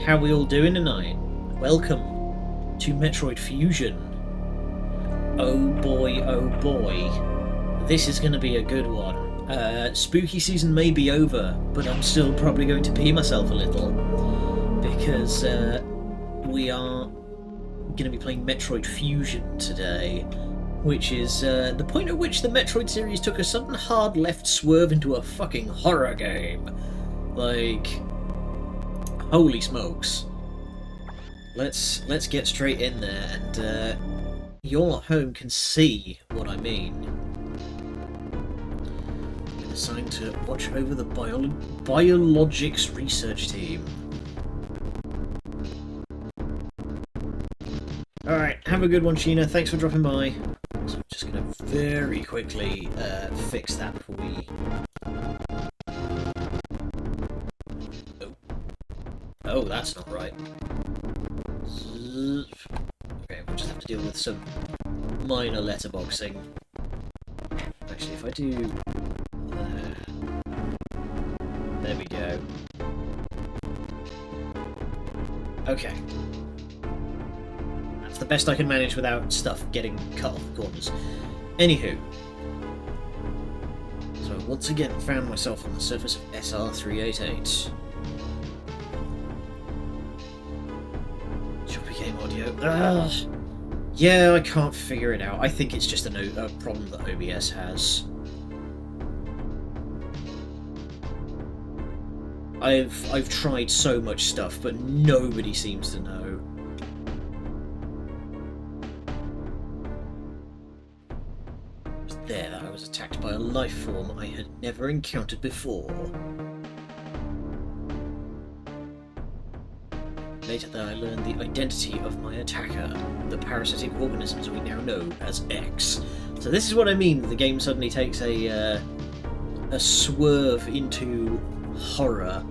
How we all doing tonight? Welcome to Metroid Fusion. Oh boy, this is going to be a good one. Spooky season may be over, but I'm still probably going to pee myself a little, because we are going to be playing Metroid Fusion today, which is the point at which the Metroid series took a sudden hard left swerve into a fucking horror game. Like, holy smokes. Let's get straight in there, and you all at home can see what I mean. I'm been assigned to watch over the biologics research team. Alright, have a good one, Sheena. Thanks for dropping by. So I'm just going to very quickly fix that before we... Oh, that's not right. Okay, we'll just have to deal with some minor letterboxing. Actually, if I do... there we go. Okay. That's the best I can manage without stuff getting cut off the corners. Anywho. So I once again found myself on the surface of SR388. Game audio. Ugh. Yeah, I can't figure it out. I think it's just a problem that OBS has. I've tried so much stuff, but nobody seems to know. It was there that I was attacked by a life form I had never encountered before. Later that I learned the identity of my attacker, the parasitic organisms we now know as X. So this is what I mean, the game suddenly takes a swerve into horror,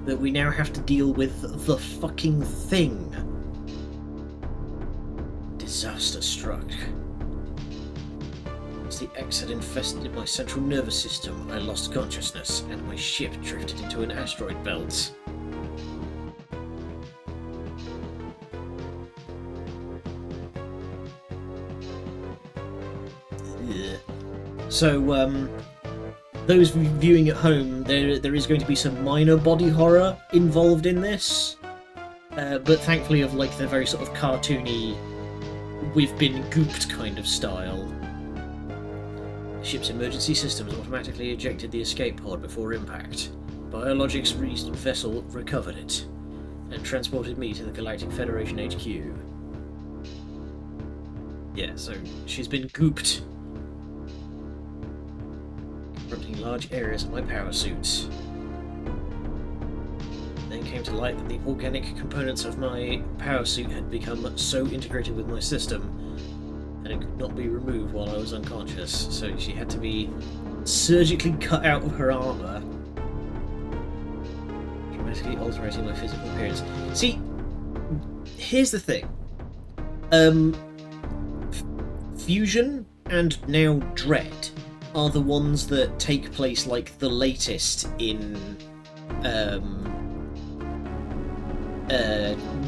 that we now have to deal with the fucking thing. Disaster struck. As the X had infested my central nervous system, I lost consciousness, and my ship drifted into an asteroid belt. So, those viewing at home, there is going to be some minor body horror involved in this, but thankfully of like the very sort of cartoony, we've been gooped kind of style. The ship's emergency systems automatically ejected the escape pod before impact. Biologics vessel recovered it, and transported me to the Galactic Federation HQ. Yeah, so she's been gooped, corrupting large areas of my power suits. Then came to light that the organic components of my power suit had become so integrated with my system, and it could not be removed while I was unconscious, so she had to be surgically cut out of her armour, dramatically altering my physical appearance. See, here's the thing. Fusion and now Dread are the ones that take place like the latest in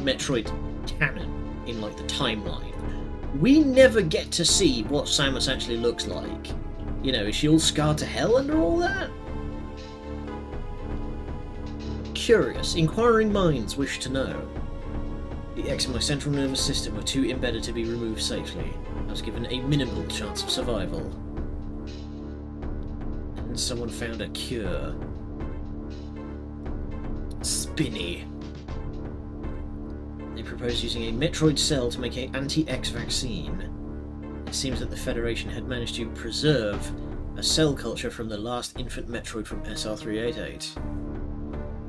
Metroid canon, in like the timeline. We never get to see what Samus actually looks like. You know, is she all scarred to hell under all that? Curious, inquiring minds wish to know. The X in my central nervous system were too embedded to be removed safely. I was given a minimal chance of survival. Someone found a cure. Spinny. They proposed using a Metroid cell to make an anti-X vaccine. It seems that the Federation had managed to preserve a cell culture from the last infant Metroid from SR388.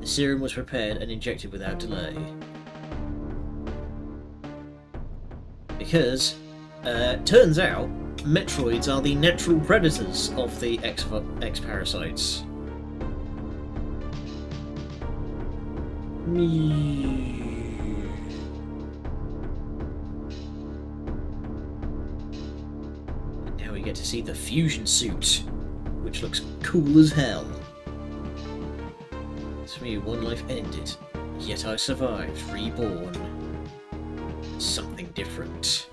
The serum was prepared and injected without delay. Because, turns out, Metroids are the natural predators of the X parasites. And now we get to see the fusion suit, which looks cool as hell. So for me, one life ended. Yet I survived, reborn. Something different.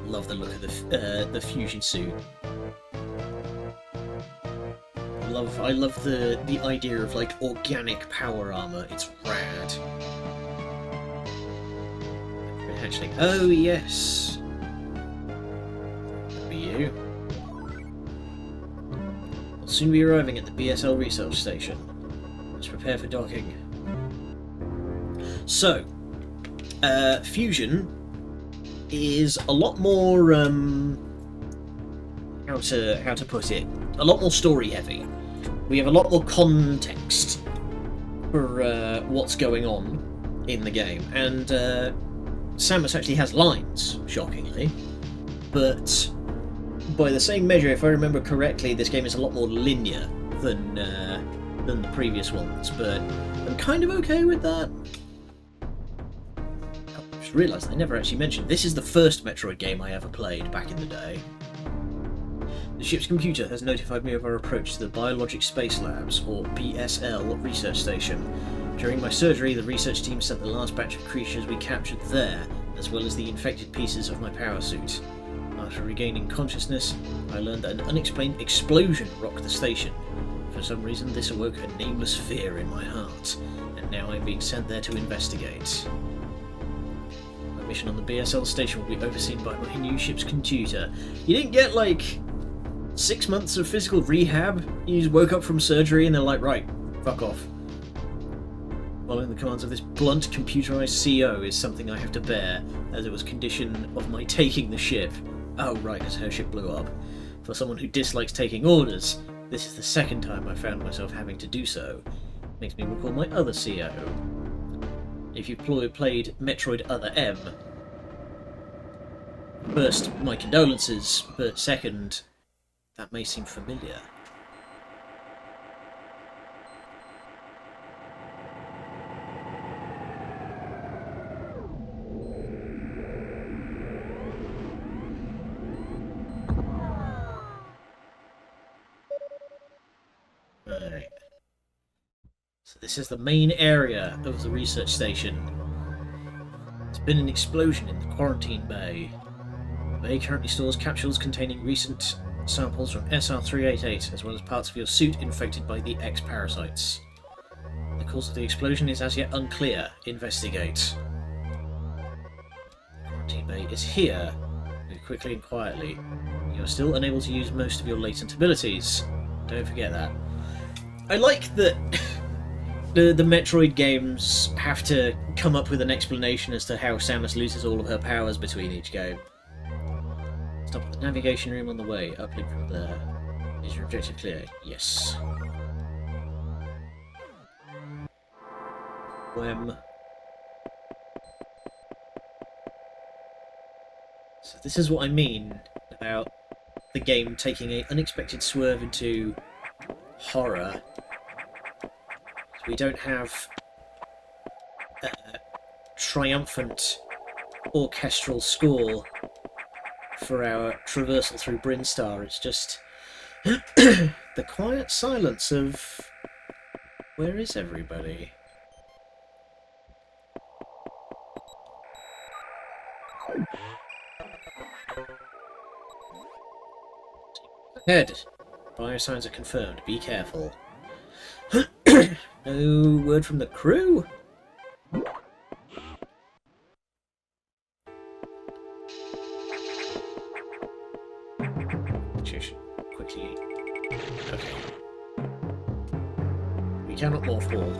Love the look of the fusion suit. I love the idea of like organic power armor. It's rad. Actually, oh yes. That'll be you. I'll soon be arriving at the BSL research station. Let's prepare for docking. So, fusion is a lot more how to put it, a lot more story heavy. We have a lot more context for what's going on in the game, and Samus actually has lines, shockingly, but by the same measure, if I remember correctly, this game is a lot more linear than the previous ones, but I'm kind of okay with that. I just realised I never actually mentioned, this is the first Metroid game I ever played back in the day. The ship's computer has notified me of our approach to the Biologic Space Labs, or BSL, research station. During my surgery, the research team sent the last batch of creatures we captured there, as well as the infected pieces of my power suit. After regaining consciousness, I learned that an unexplained explosion rocked the station. For some reason, this awoke a nameless fear in my heart, and now I'm being sent there to investigate. My mission on the BSL station will be overseen by my new ship's computer. You didn't get, like, 6 months of physical rehab? You just woke up from surgery and they're like, right, fuck off. Following the commands of this blunt, computerized CO is something I have to bear, as it was condition of my taking the ship. Oh right, because her ship blew up. For someone who dislikes taking orders, this is the second time I found myself having to do so. Makes me recall my other CO. If you've played Metroid Other M, first, my condolences, but second, that may seem familiar. Right. So this is the main area of the research station. There's been an explosion in the quarantine bay. The bay currently stores capsules containing recent samples from SR388, as well as parts of your suit infected by the X parasites. The cause of the explosion is as yet unclear. Investigate. The quarantine bay is here. Move quickly and quietly. You are still unable to use most of your latent abilities. Don't forget that. I like that the Metroid games have to come up with an explanation as to how Samus loses all of her powers between each game. Stop at the navigation room on the way. Uplink from there. Is your objective clear? Yes. Whem. So this is what I mean about the game taking an unexpected swerve into horror. So we don't have a triumphant orchestral score for our traversal through Brinstar. It's just the quiet silence of where is everybody? Ahead. Biosigns are confirmed. Be careful. No word from the crew? Shush. Quickly. Okay. We cannot mothball.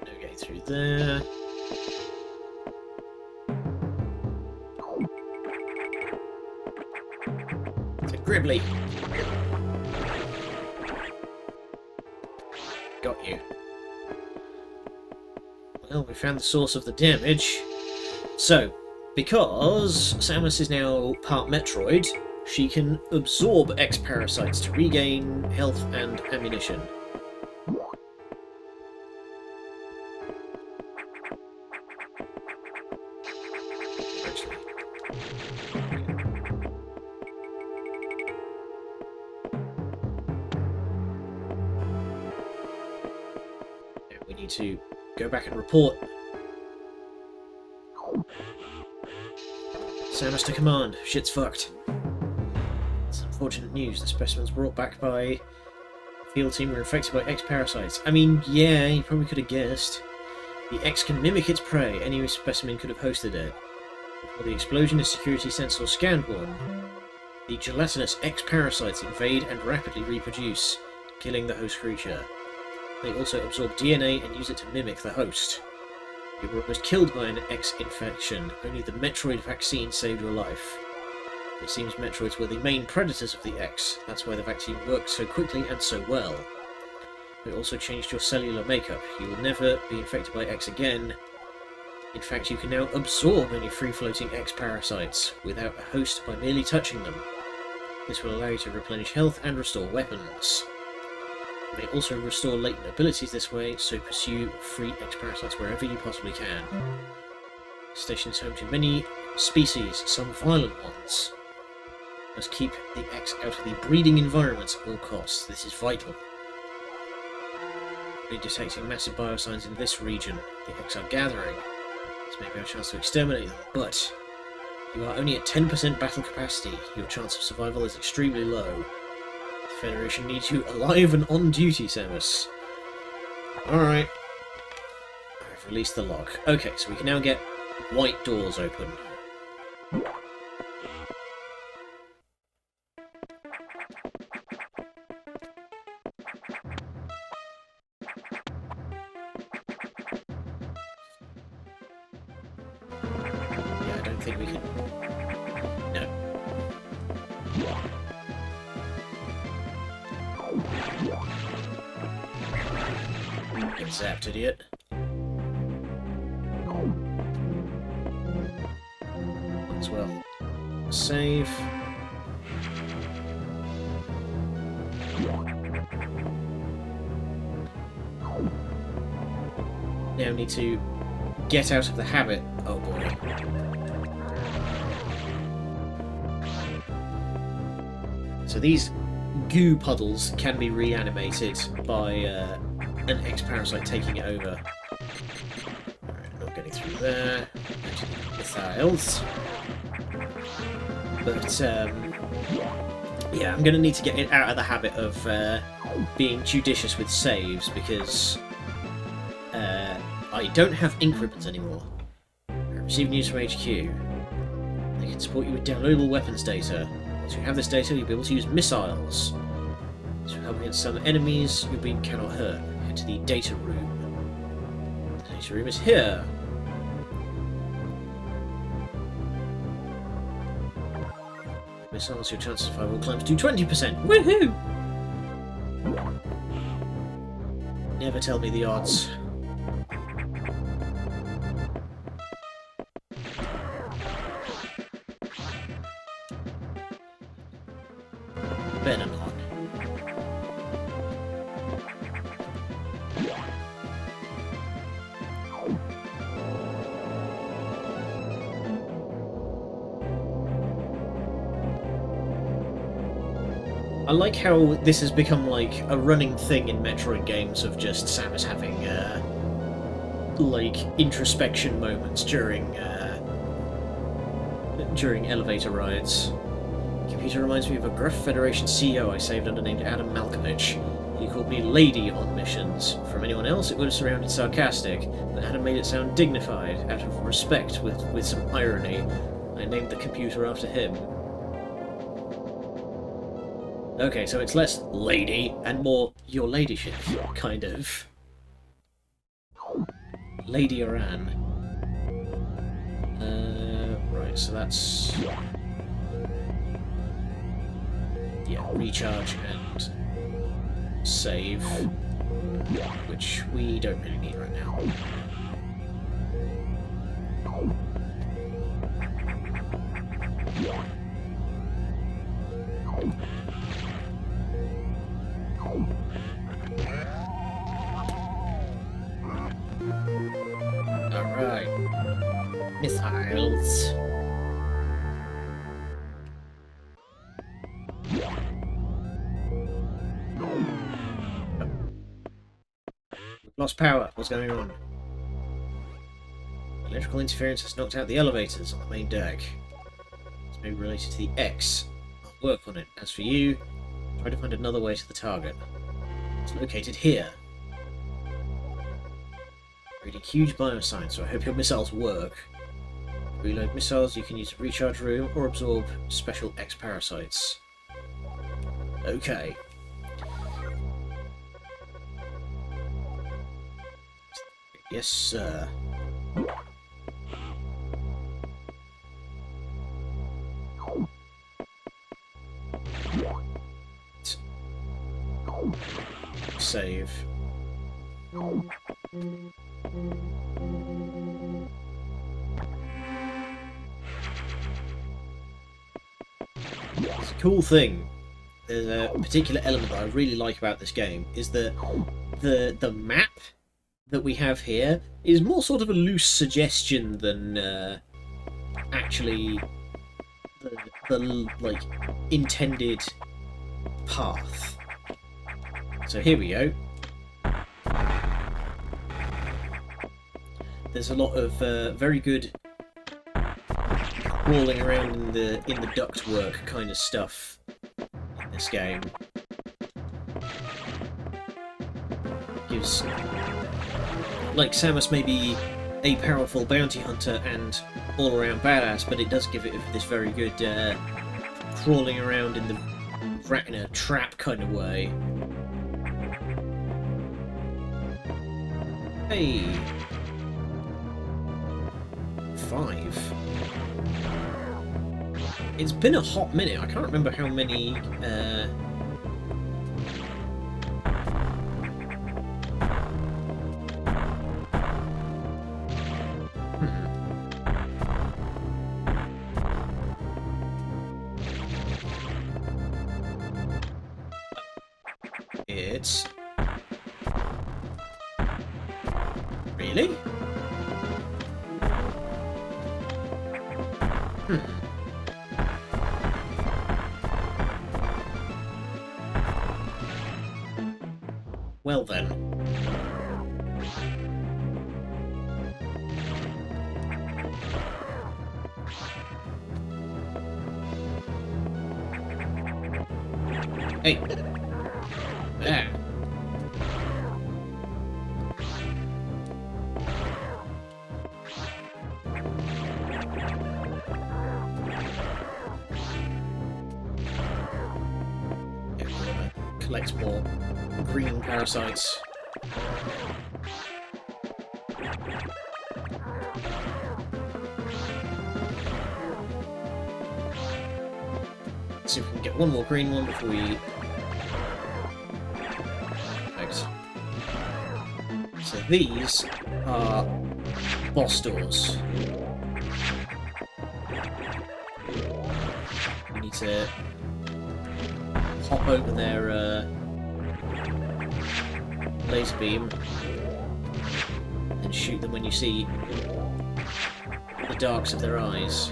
No getting through there. Gribbly. Got you. Well, we found the source of the damage. So, because Samus is now part Metroid, she can absorb X-parasites to regain health and ammunition. Actually, We need to go back and report. Samus to command. Shit's fucked. It's unfortunate news. The specimens brought back by the field team were infected by X parasites. I mean, yeah, you probably could have guessed. The X can mimic its prey. Any specimen could have hosted it. Before the explosion, a security sensor scanned one. The gelatinous X parasites invade and rapidly reproduce, killing the host creature. They also absorb DNA and use it to mimic the host. You were almost killed by an X infection. Only the Metroid vaccine saved your life. It seems Metroids were the main predators of the X. That's why the vaccine worked so quickly and so well. It also changed your cellular makeup. You will never be infected by X again. In fact, you can now absorb any free-floating X parasites without a host by merely touching them. This will allow you to replenish health and restore weapons. You may also restore latent abilities this way, so pursue free X parasites wherever you possibly can. The station is home to many species, some violent ones. You must keep the X out of the breeding environments at all costs. This is vital. We're detecting massive biosigns in this region. The X are gathering. This may be our chance to exterminate them, but you are only at 10% battle capacity. Your chance of survival is extremely low. The Federation needs you alive and on duty, Samus. Alright. I've released the lock. Okay, so we can now get white doors open. Yeah, I don't think we can... No. Get zapped, idiot. As well. Save. Now need to get out of the habit. Oh boy. So these goo puddles can be reanimated by an X-parasite taking it over. Alright, not getting through there. Missiles. But, yeah, I'm going to need to get it out of the habit of being judicious with saves, because I don't have ink ribbons anymore. I received news from HQ. They can support you with downloadable weapons data. Once you have this data, you'll be able to use missiles. To help against some enemies your beam cannot hurt. Head to the data room. The data room is here. Missiles, your chance of survival climbs to 20%. Woohoo! Never tell me the odds. Better not. I like how this has become like a running thing in Metroid games of just Samus having like introspection moments during elevator rides. Computer reminds me of a gruff Federation CEO I saved under named Adam Malkovich. He called me Lady on missions. From anyone else it would have sounded sarcastic, but Adam made it sound dignified, out of respect with some irony. I named the computer after him. Okay, so it's less lady and more your ladyship, kind of. Lady Iran. Right, so that's... yeah, recharge and save, which we don't really need right now. Alright. Missiles. lost power. What's going on? Electrical interference has knocked out the elevators on the main deck. It's maybe related to the X. I'll work on it. As for you, try to find another way to the target. It's located here. Reading huge bioscience, so I hope your missiles work. To reload missiles, you can use a recharge room or absorb special X parasites. Okay. Yes, sir. Save. It's a cool thing. There's a particular element that I really like about this game is that the map that we have here is more sort of a loose suggestion than actually the like intended path. So here we go. There's a lot of very good crawling around in the ductwork kind of stuff in this game. Gives, like, Samus may be a powerful bounty hunter and all-around badass, but it does give it this very good crawling around in the rat in a trap kind of way. Hey. 5. It's been a hot minute. I can't remember how many It's... Really? Well then. Hey. There. Collect more green parasites. Let's see if we can get one more green one before we... Thanks. So these are boss doors. We need to hop over their laser beam and shoot them when you see the darks of their eyes.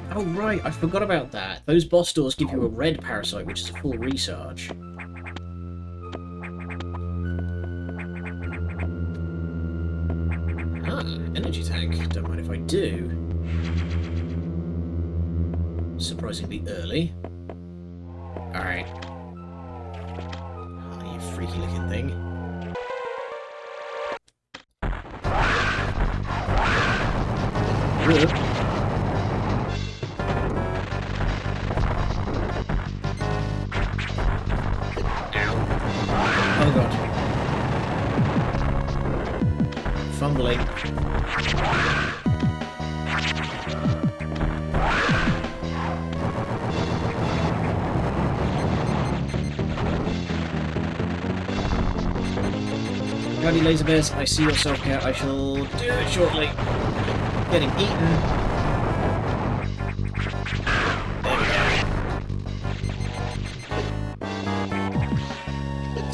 Oh right, I forgot about that. Those boss doors give you a red parasite, which is a full recharge. Ah, energy tank. Don't mind if I do. Surprisingly early. Alright. Oh, you freaky looking thing. Good. Oh god. Fumbling. Bloody laser bears, I see yourself, cat. I shall do it shortly. Getting eaten.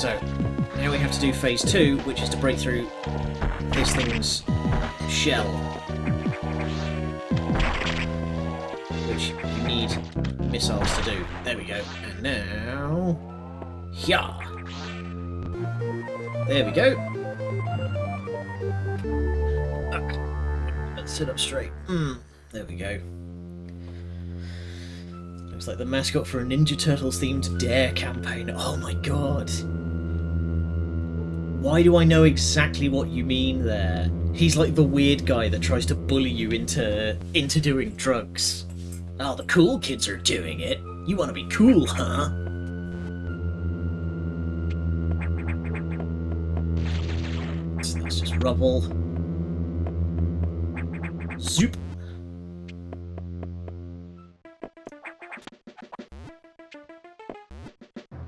So, now we have to do phase 2, which is to break through this thing's shell. Which you need missiles to do. There we go. And now... yeah! There we go. Let's sit up straight. There we go. Looks like the mascot for a Ninja Turtles themed D.A.R.E campaign. Oh my god. Why do I know exactly what you mean there? He's like the weird guy that tries to bully you into doing drugs. Oh, the cool kids are doing it. You want to be cool, huh? So that's just rubble. Zoop.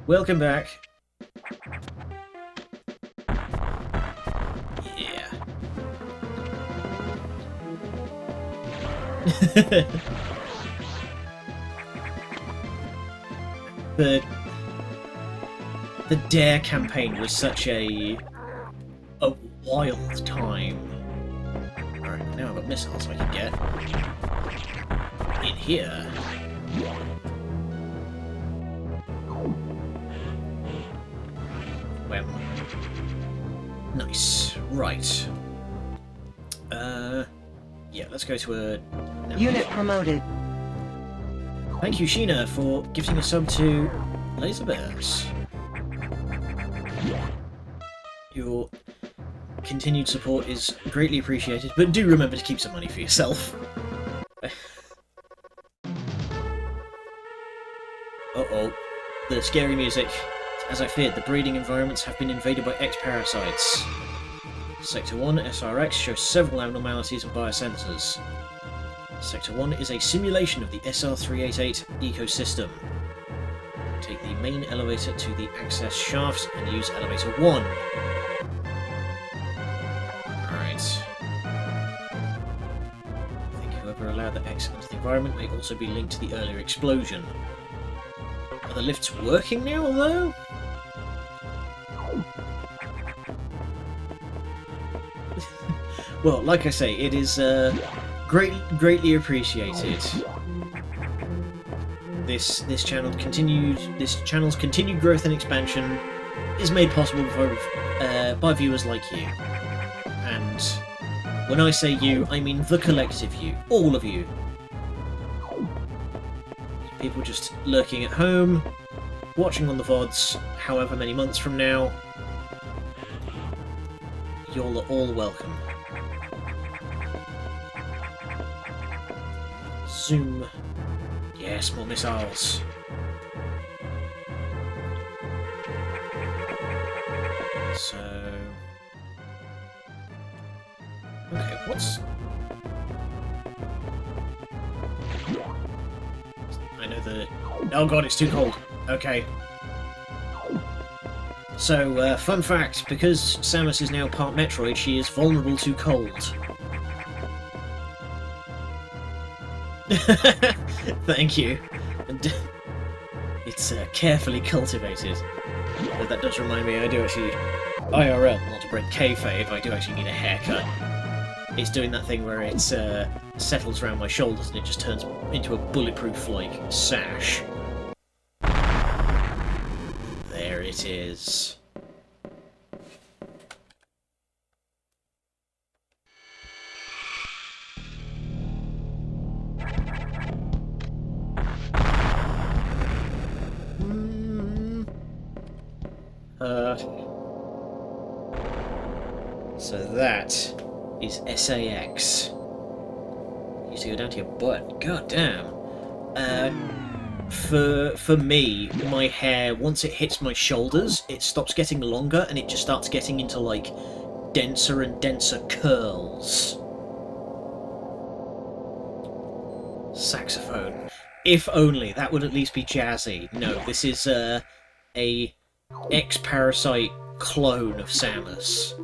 Welcome back. Yeah. The D.A.R.E campaign was such a wild time. Alright, now I've got missiles I can get in here. Well, nice. Right. Yeah, let's go to a... no. Unit promoted. Thank you, Sheena, for gifting a sub to Laser Bears. Your continued support is greatly appreciated, but do remember to keep some money for yourself. Uh-oh. The scary music. As I feared, the breeding environments have been invaded by X-parasites. Sector 1 SRX shows several abnormalities and biosensors. Sector 1 is a simulation of the SR388 ecosystem. Take the main elevator to the access shaft and use elevator 1. Alright. I think whoever allowed the X into the environment may also be linked to the earlier explosion. Are the lifts working now, though? Well, like I say, it is greatly appreciated. This channel's continued growth and expansion is made possible by viewers like you. And when I say you, I mean the collective you, all of you. People just lurking at home, watching on the VODs, however many months from now. You're all welcome. Zoom. Yes, more missiles. So... okay, what's... I know the... oh god, it's too cold. Okay. So, fun fact, because Samus is now part Metroid, she is vulnerable to cold. Thank you. And it's carefully cultivated. But that does remind me, I do actually... IRL, not to break kayfabe, I do actually need a haircut. It's doing that thing where it settles around my shoulders and it just turns into a bulletproof, like, sash. There it is. So that is SAX. You used to go down to your butt. God damn. For me, my hair, once it hits my shoulders, it stops getting longer and it just starts getting into, like, denser and denser curls. Saxophone. If only, that would at least be jazzy. No, this is a X-parasite clone of Samus.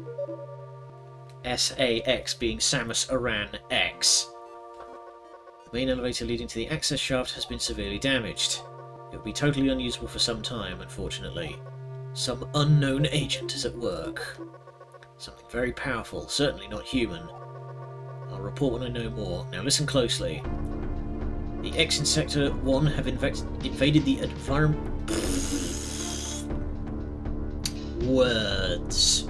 SAX being Samus Aran X. The main elevator leading to the access shaft has been severely damaged. It will be totally unusable for some time, unfortunately. Some unknown agent is at work. Something very powerful, certainly not human. I'll report when I know more. Now listen closely. The X in Sector 1 have invaded the environment... Words.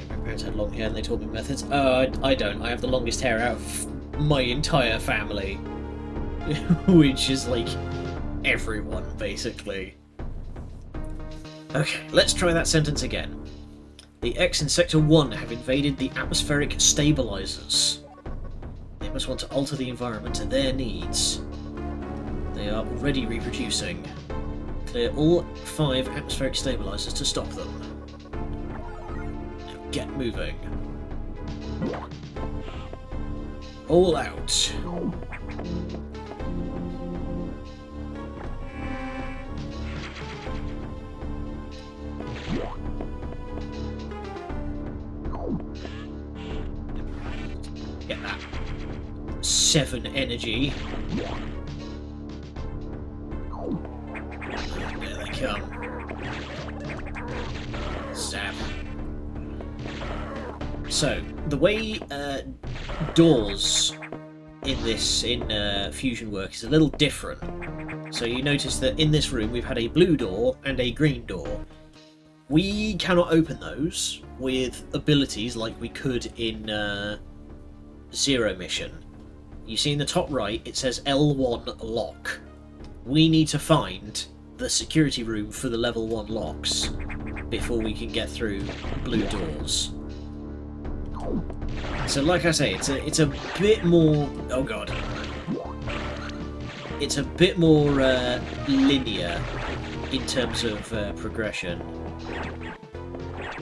My parents had long hair and they taught me methods. I don't. I have the longest hair out of my entire family. Which is like everyone, basically. Okay, let's try that sentence again. The X in Sector 1 have invaded the atmospheric stabilizers. They must want to alter the environment to their needs. They are already reproducing. Clear all 5 atmospheric stabilizers to stop them. Now get moving. All out. Get that 7 energy. There they come. Zap. So, the way doors in Fusion work is a little different. So you notice that in this room we've had a blue door and a green door. We cannot open those with abilities like we could in Zero Mission. You see in the top right it says L1 lock. We need to find the security room for the level 1 locks before we can get through blue doors. So like I say, it's a bit more... oh god. It's a bit more linear in terms of progression.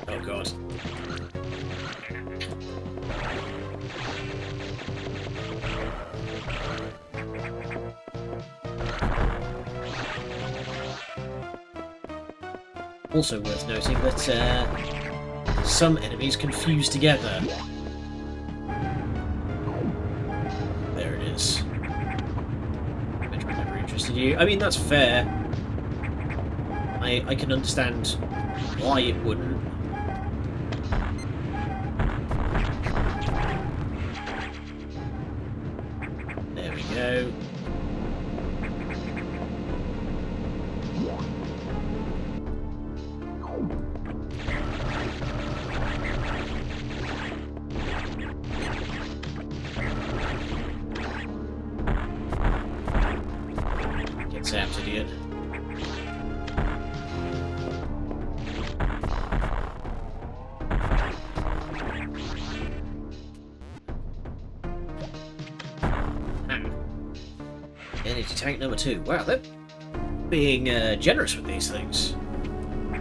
Oh god. Also worth noting that some enemies can fuse together. There it is. Metroid never interested you. I mean, that's fair. I can understand why it wouldn't. There we go. Get zapped, idiot. Energy tank number 2. Wow, they're being generous with these things. I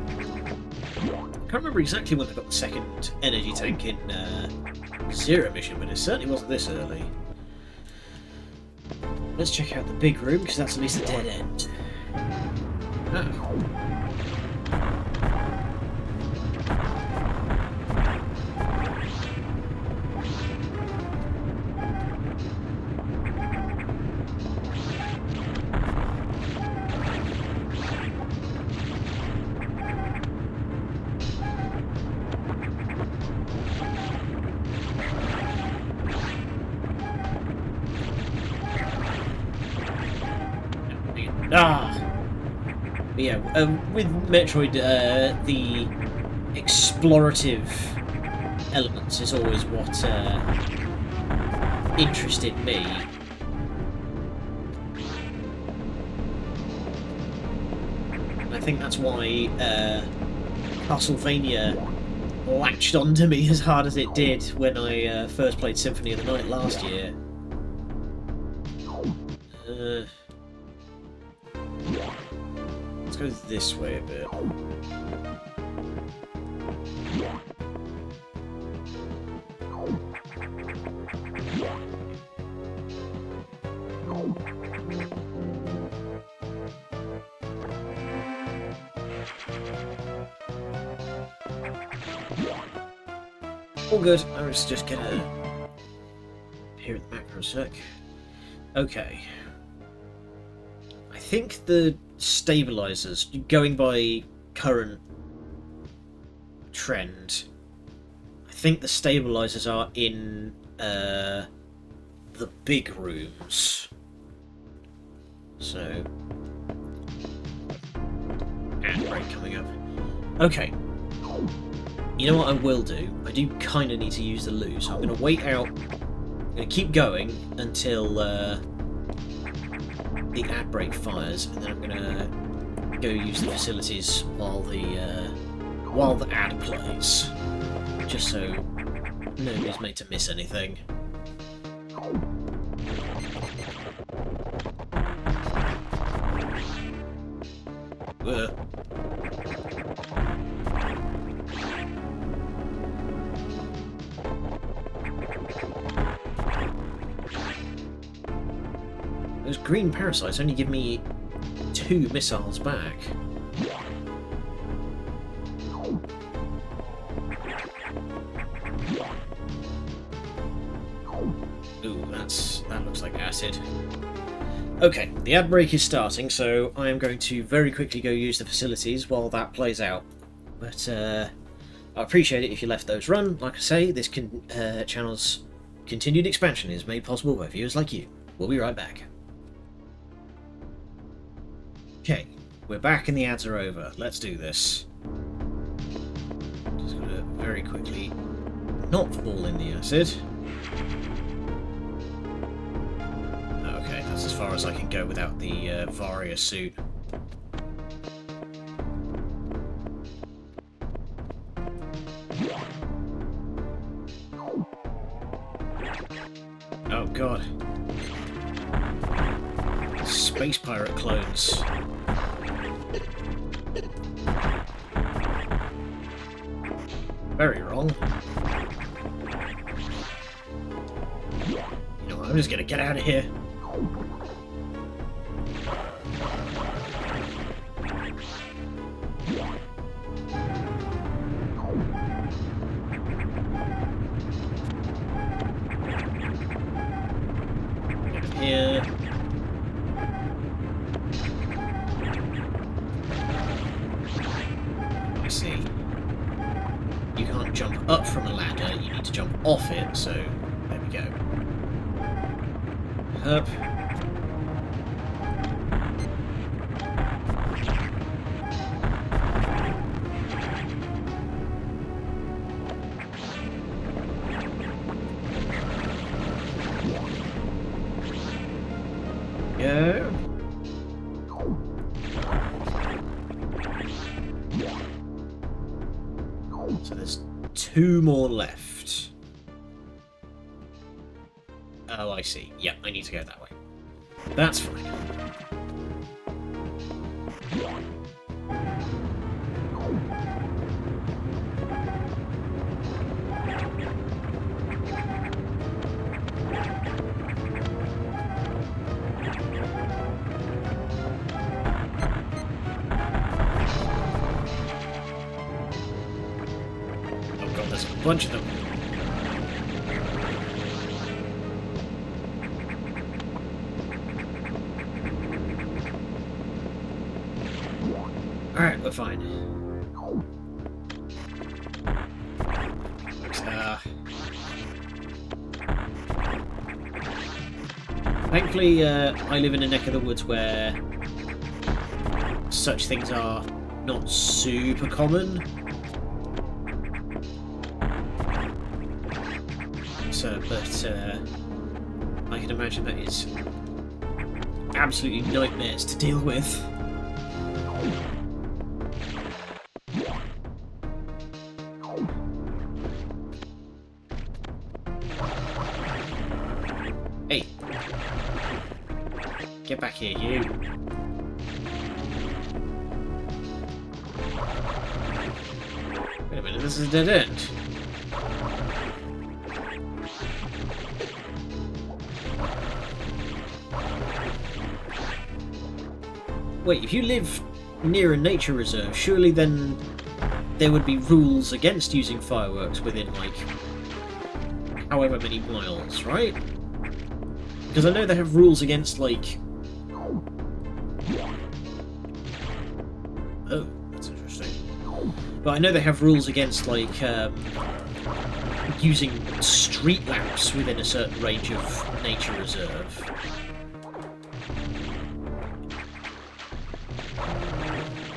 can't remember exactly when I got the second energy tank in Zero Mission, but it certainly wasn't this early. Let's check out the big room, because that's at least a dead end. Oh. But yeah, with Metroid, the explorative elements is always what interested me. And I think that's why Castlevania latched onto me as hard as it did when I first played Symphony of the Night last year. Let's go this way a bit. All good. I was just gonna appear at the macro sec. Okay. I think the stabilizers, going by current trend, I think the stabilizers are in the big rooms. So, and break coming up. Okay. You know what I will do? I do kind of need to use the loo, so I'm going to wait out. I'm going to keep going until the ad break fires, and then I'm going to go use the facilities while the ad plays, just so nobody's made to miss anything. Those green parasites only give me 2 missiles back. Ooh, that looks like acid. Okay, the ad break is starting, so I am going to very quickly go use the facilities while that plays out. But I appreciate it if you left those run. Like I say, this channel's continued expansion is made possible by viewers like you. We'll be right back. Okay, we're back and the ads are over. Let's do this. Just gotta very quickly not fall in the acid. Okay, that's as far as I can go without the D.A.R.E suit. Oh god. Space pirate clones. Very wrong. You know what, I'm just gonna get out of here. Get in here. I see. You can't jump up from a ladder, you need to jump off it, so there we go. Up. Go. So there's 2 more left. Oh, I see. Yeah, I need to go that way. That's fine. There's a bunch of them. Alright, we're fine. Thankfully, I live in a neck of the woods where such things are not super common. But I can imagine that is absolutely nightmares to deal with. Hey! Get back here, you! Wait a minute, this is a dead end. Wait, if you live near a nature reserve, surely then there would be rules against using fireworks within, like, however many miles, right? Because I know they have rules against, like, But I know they have rules against, like, using street lamps within a certain range of nature reserve.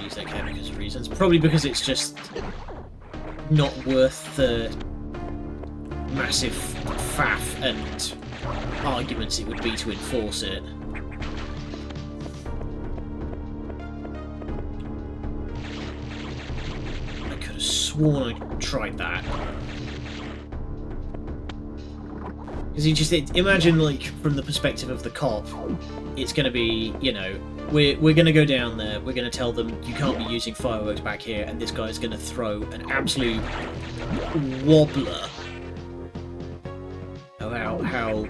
Use that care because of reasons. Probably because it's just not worth the massive faff and arguments it would be to enforce it. I could have sworn I tried that. Because you just imagine, like, from the perspective of the cop, it's going to be, you know, we're going to go down there, we're going to tell them you can't be using fireworks back here, and this guy's going to throw an absolute wobbler about how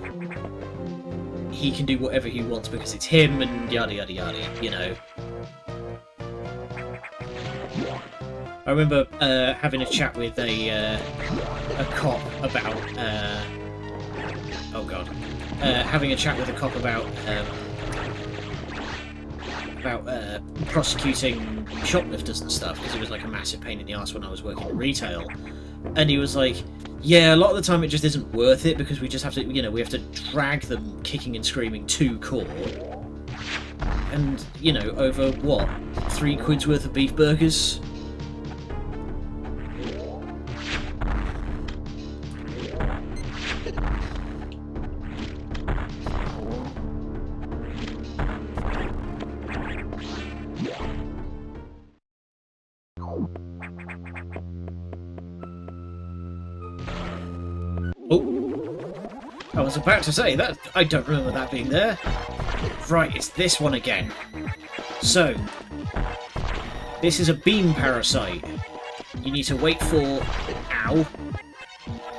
he can do whatever he wants because it's him and yada yada yada, you know. I remember having a chat with a cop about having a chat with a cop about prosecuting shoplifters and stuff, because it was like a massive pain in the ass when I was working in retail, and he was like, yeah, a lot of the time it just isn't worth it because we just have to, you know, we have to drag them kicking and screaming to court, and, you know, over what, £3 worth of beef burgers. I was about to say that I don't remember that being there. Right, it's this one again. So, this is a beam parasite. You need to wait for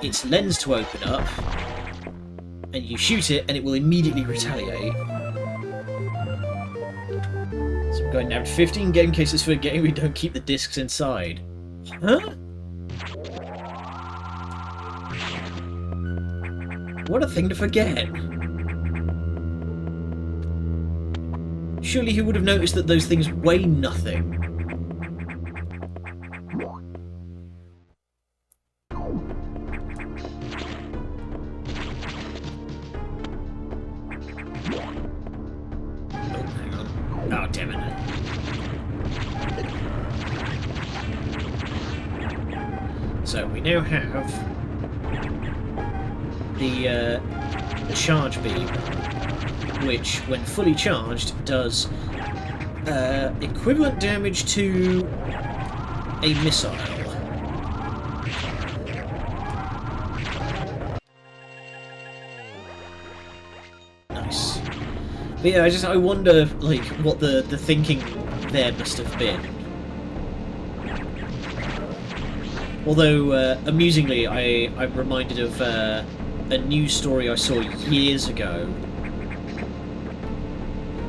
its lens to open up, and you shoot it, and it will immediately retaliate. So I'm going down to 15 game cases for a game we don't keep the discs inside. Huh? What a thing to forget! Surely he would have noticed that those things weigh nothing. Oh, hang on. Oh, damn it. So we now have the charge beam, which, when fully charged, does equivalent damage to a missile. Nice. But yeah, I wonder, like, what the thinking there must have been. Although, amusingly, I'm reminded of a news story I saw years ago.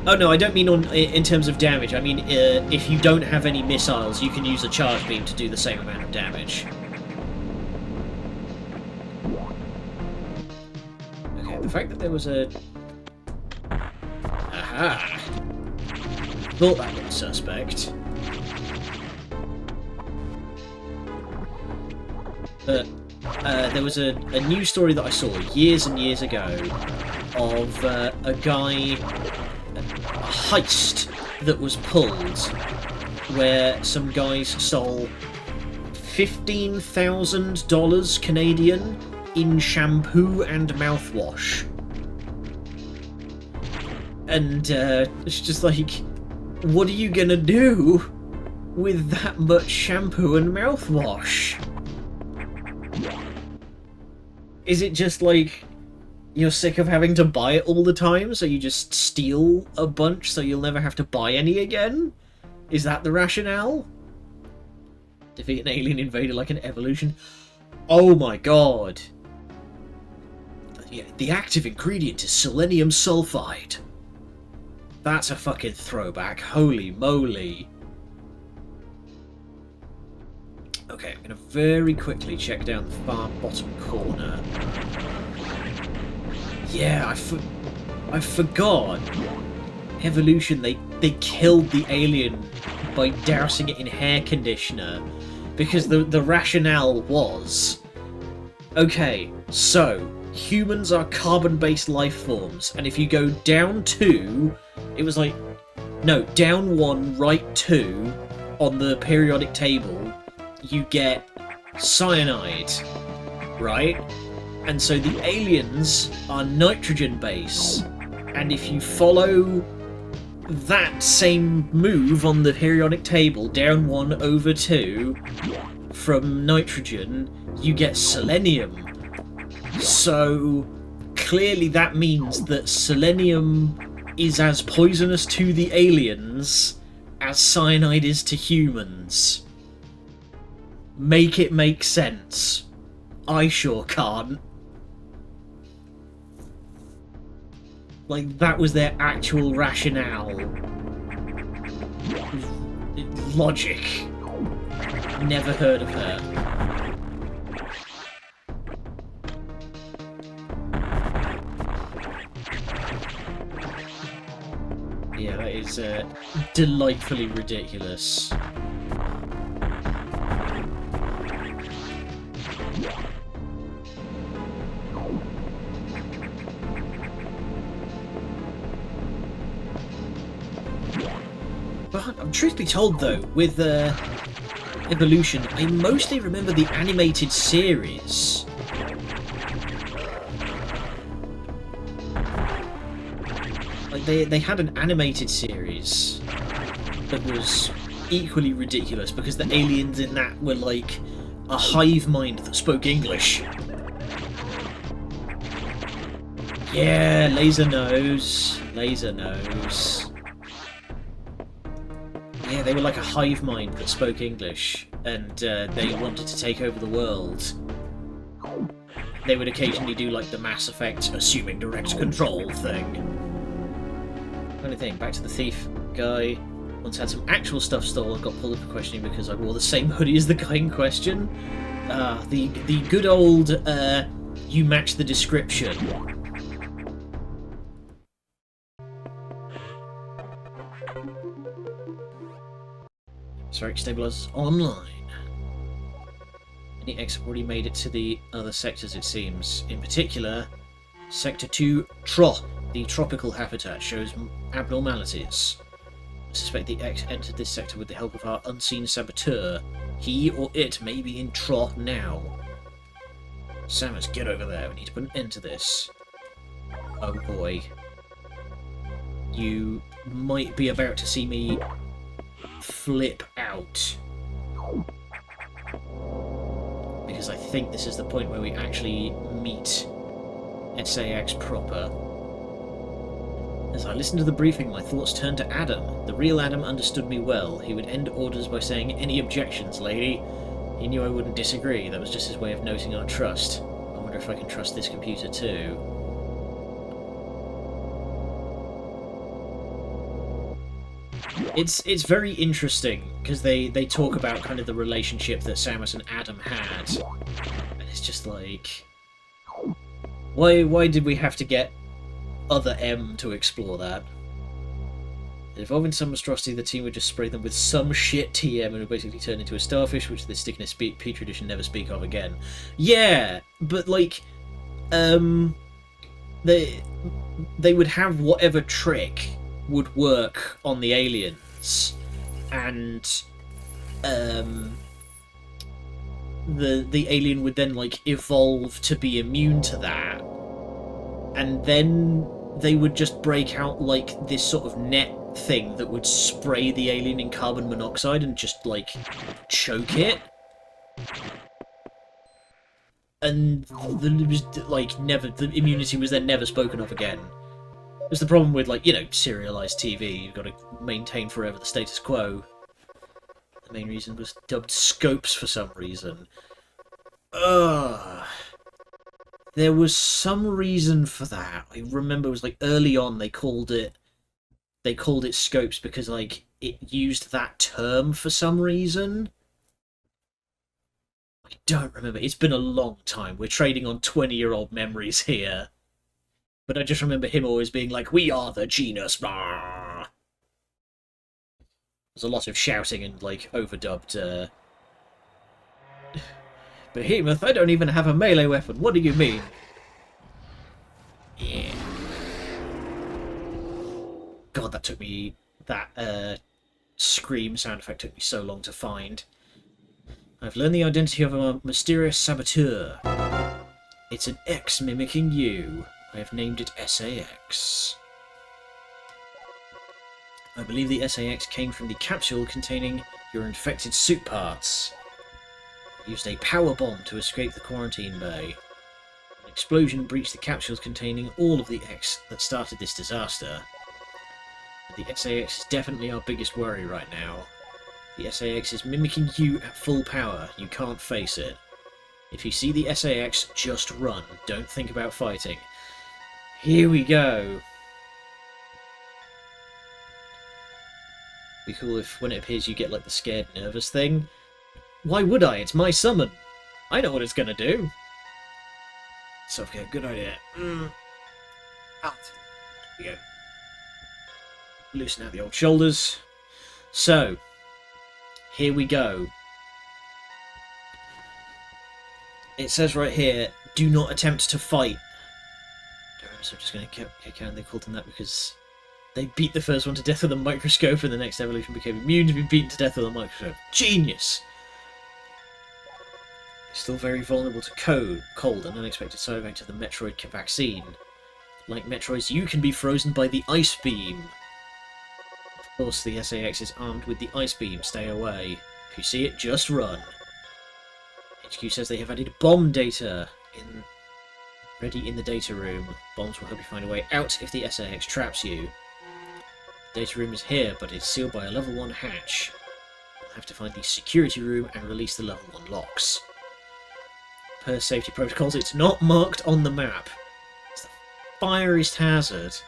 Oh no, I don't mean in terms of damage. I mean, if you don't have any missiles, you can use a charge beam to do the same amount of damage. Okay, the fact that there was a... Aha! Thought that was suspect. But there was a news story that I saw years and years ago of a guy, a heist that was pulled where some guys stole $15,000 Canadian in shampoo and mouthwash. And it's just like, what are you gonna do with that much shampoo and mouthwash? Is it just like you're sick of having to buy it all the time, so you just steal a bunch so you'll never have to buy any again? Is that the rationale? Defeat an alien invader like an evolution? Oh my god! Yeah, the active ingredient is selenium sulfide. That's a fucking throwback. Holy moly. Okay, I'm going to very quickly check down the far bottom corner. Yeah, I forgot. Evolution, they killed the alien by dousing it in hair conditioner because the rationale was, okay, so humans are carbon-based life forms, and if you go down 2, it was like, no, down 1, right 2 on the periodic table, you get cyanide, right? And so the aliens are nitrogen-based, and if you follow that same move on the periodic table, down 1 over 2, from nitrogen, you get selenium. So clearly that means that selenium is as poisonous to the aliens as cyanide is to humans. Make it make sense. I sure can't. Like, that was their actual rationale. Logic. Never heard of her. Yeah, that is delightfully ridiculous. But I'm truthfully told, though, with Evolution, I mostly remember the animated series. Like, they had an animated series that was equally ridiculous because the aliens in that were like a hive mind that spoke English. Yeah, laser nose. Laser nose. Yeah, they were like a hive mind that spoke English, and they wanted to take over the world. They would occasionally do like the Mass Effect assuming direct control thing. Funny thing, back to the thief guy. Once had some actual stuff stolen, got pulled up for questioning because I wore the same hoodie as the guy in question. The good old you match the description. Sorry, stabilizers online. Any X have already made it to the other sectors, it seems. In particular, Sector 2 TRO, the tropical habitat, shows abnormalities. I suspect the X entered this sector with the help of our unseen saboteur. He or it may be in TRO now. Samus, get over there. We need to put an end to this. Oh boy. You might be about to see me flip out. Because I think this is the point where we actually meet SAX proper. As I listened to the briefing, my thoughts turned to Adam. The real Adam understood me well. He would end orders by saying, "Any objections, lady?" He knew I wouldn't disagree. That was just his way of noting our trust. I wonder if I can trust this computer too. It's very interesting because they talk about kind of the relationship that Samus and Adam had, and it's just like, why did we have to get other M to explore that? Involving some monstrosity, the team would just spray them with some shit TM and would basically turn into a starfish, which the stickiness Petri dish never speak of again. Yeah, but like, they would have whatever trick would work on the aliens, and the alien would then like evolve to be immune to that, and then they would just break out like this sort of net thing that would spray the alien in carbon monoxide and just like choke it, and the immunity was then never spoken of again. It was the problem with, like, you know, serialized TV. You've got to maintain forever the status quo. The main reason was dubbed scopes for some reason. There was some reason for that. I remember it was like early on they called it scopes because like it used that term for some reason. I don't remember. It's been a long time. We're trading on 20-year-old memories here. But I just remember him always being like, "We are the genus." Blah. There's a lot of shouting and like overdubbed Behemoth, I don't even have a melee weapon. What do you mean? Yeah. God, that took me... That scream sound effect took me so long to find. I've learned the identity of a mysterious saboteur. It's an X mimicking you. I have named it SAX. I believe the SAX came from the capsule containing your infected suit parts. I used a power bomb to escape the quarantine bay. An explosion breached the capsules containing all of the X that started this disaster. But the SAX is definitely our biggest worry right now. The SAX is mimicking you at full power. You can't face it. If you see the SAX, just run. Don't think about fighting. Here we go. Be cool if when it appears you get like the scared nervous thing. Why would I? It's my summon. I know what it's gonna do. Self-care, good idea. Out. Here we go. Loosen out the old shoulders. So, here we go. It says right here, do not attempt to fight. So I'm just going to kick out. They called them that because they beat the first one to death with a microscope and the next evolution became immune to be beaten to death with a microscope. Genius! Still very vulnerable to cold, an unexpected side effect of the Metroid vaccine. Like Metroids, you can be frozen by the ice beam. Of course, the SAX is armed with the ice beam. Stay away. If you see it, just run. HQ says they have added bomb data ready in the data room. Bombs will help you find a way out if the SAX traps you. The data room is here, but it's sealed by a level 1 hatch. You'll have to find the security room and release the level 1 locks. Per safety protocols, it's not marked on the map. It's the fireest hazard. Just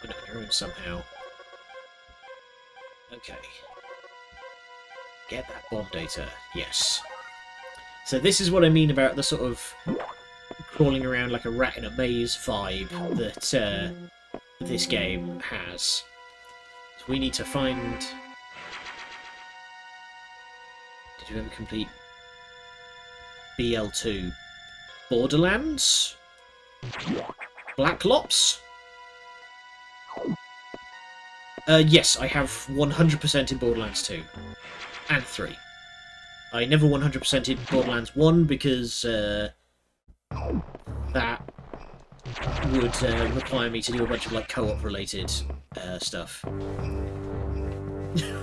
put it on your own somehow. Okay. Get that bomb data. Yes. So this is what I mean about the sort of crawling around like a rat in a maze vibe that this game has. So we need to find... Did you ever complete BL2? Borderlands? Black Lops? Yes, I have 100% in Borderlands 2. And 3. I never 100%ed Borderlands 1 because that would require me to do a bunch of like co-op related stuff.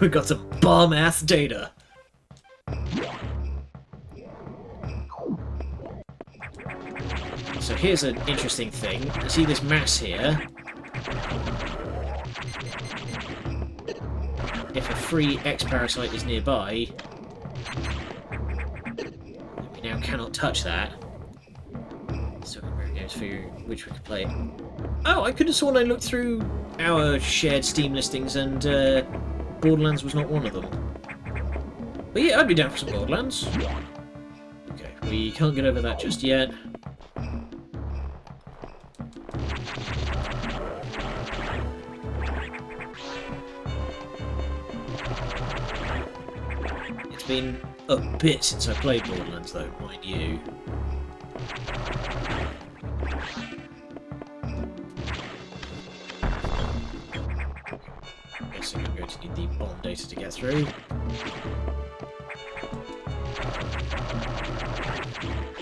We've got some bomb-ass data. So here's an interesting thing. You see this mass here? If a free X-Parasite is nearby, we now cannot touch that. Still got very games for you, which we could play. Oh, I could have sworn I looked through our shared Steam listings and Borderlands was not one of them. But yeah, I'd be down for some Borderlands. Okay, we can't get over that just yet. It's been a bit since I played Borderlands though, mind you. I'm guessing I'm going to need the bomb data to get through.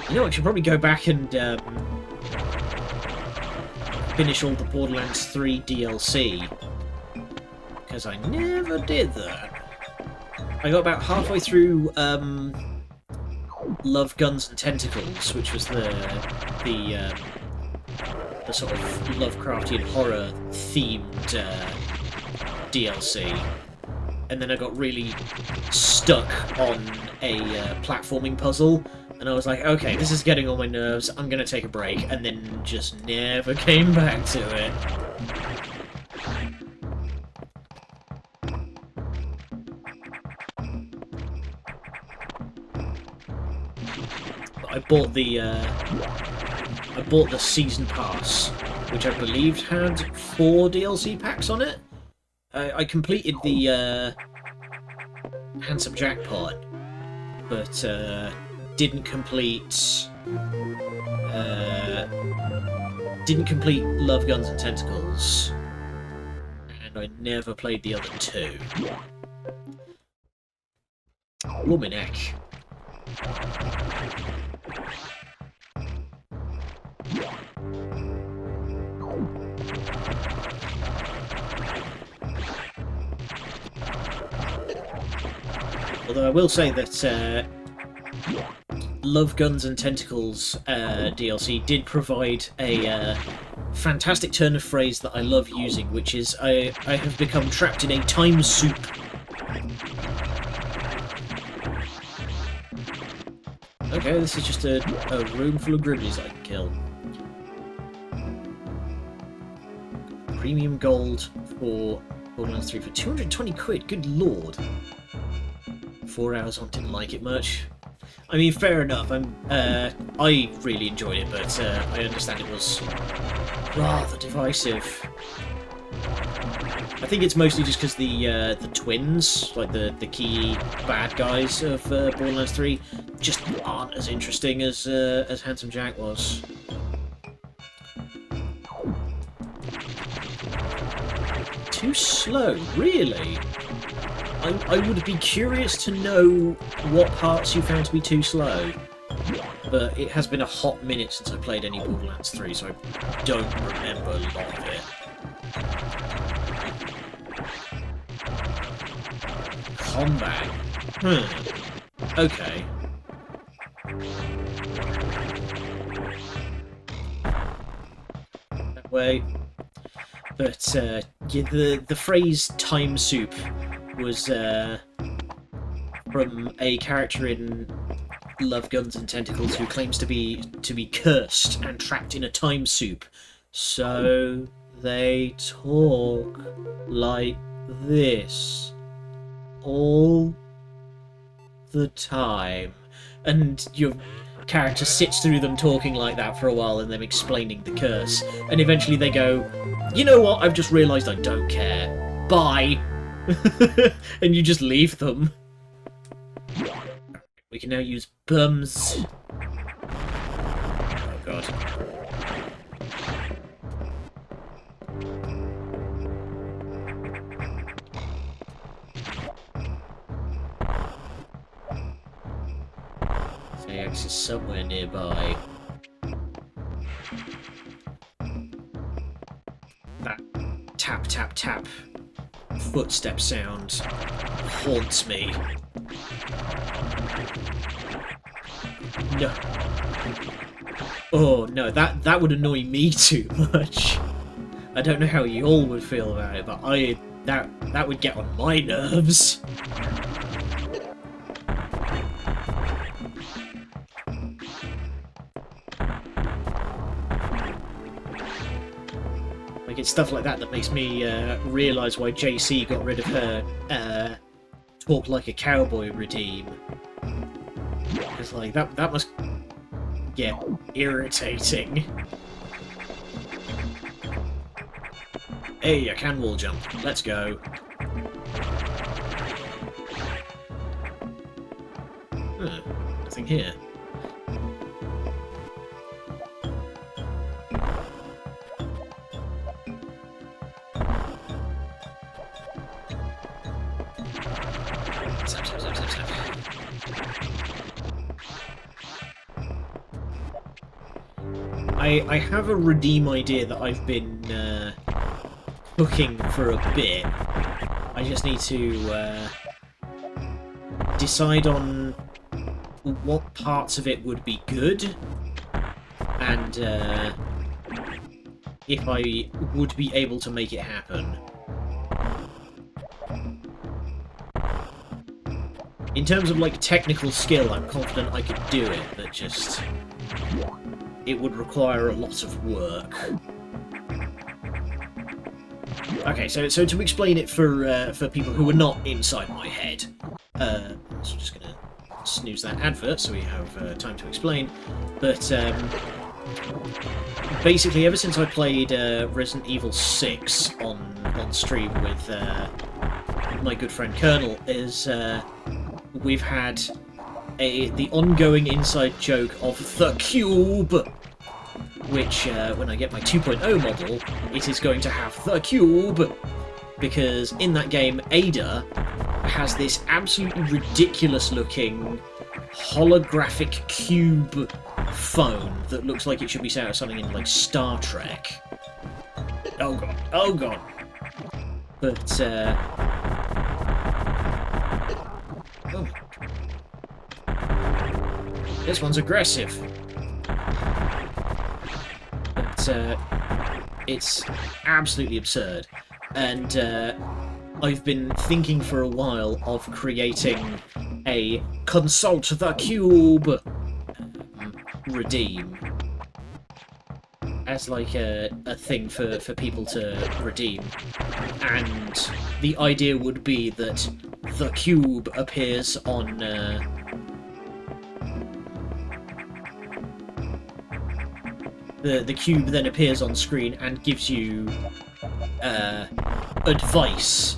You know, I should probably go back and finish all the Borderlands 3 DLC, because I never did that. I got about halfway through Love, Guns and Tentacles, which was the sort of Lovecraftian horror themed DLC, and then I got really stuck on a platforming puzzle, and I was like, okay, this is getting on my nerves, I'm gonna take a break, and then just never came back to it. I bought the season pass, which I believed had 4 DLC packs on it. I completed the Handsome Jackpot, but didn't complete Love, Guns and Tentacles, and I never played the other two. Oh, my neck. Although I will say that Love, Guns and Tentacles DLC did provide a fantastic turn of phrase that I love using, which is I have become trapped in a time soup. Okay, this is just a room full of gribblies I can kill. Premium gold for Borderlands 3 for 220 quid, good lord. 4 hours on, didn't like it much. I mean, fair enough, I really enjoyed it, but I understand it was rather divisive. I think it's mostly just because the twins, like the key bad guys of Borderlands 3, just aren't as interesting as Handsome Jack was. Too slow, really? I would be curious to know what parts you found to be too slow, but it has been a hot minute since I played any Borderlands 3, so I don't remember a lot of it. Combat. Okay. That way. But, yeah, the phrase time soup was from a character in Love, Guns and Tentacles who claims to be cursed and trapped in a time soup. So they talk like this all the time, and your character sits through them talking like that for a while and them explaining the curse, and eventually they go, you know what, I've just realised I don't care, bye. And you just leave them. We can now use bums. Oh god. Ajax is somewhere nearby. That tap tap tap footstep sound haunts me. No. Oh no, that would annoy me too much. I don't know how you all would feel about it, but that would get on my nerves. Like, it's stuff like that that makes me realise why JC got rid of her talk like a cowboy redeem. Because, like, that must get irritating. Hey, I can wall jump. Let's go. Nothing here. I have a redeem idea that I've been cooking for a bit. I just need to decide on what parts of it would be good, and if I would be able to make it happen. In terms of, like, technical skill, I'm confident I could do it, but just it would require a lot of work. Okay, so to explain it for people who are not inside my head, so I'm just gonna snooze that advert so we have time to explain. But basically, ever since I played Resident Evil 6 on stream with my good friend Colonel, we've had the ongoing inside joke of the cube, which when I get my 2.0 model, it is going to have the cube, because in that game, Ada has this absolutely ridiculous-looking holographic cube phone that looks like it should be out of something in, like, Star Trek. Oh god, oh god. But, oh. This one's aggressive. But, it's absolutely absurd. And, I've been thinking for a while of creating a Consult the Cube redeem. As like a thing for people to redeem. And the idea would be that the cube appears on the cube then appears on screen and gives you advice.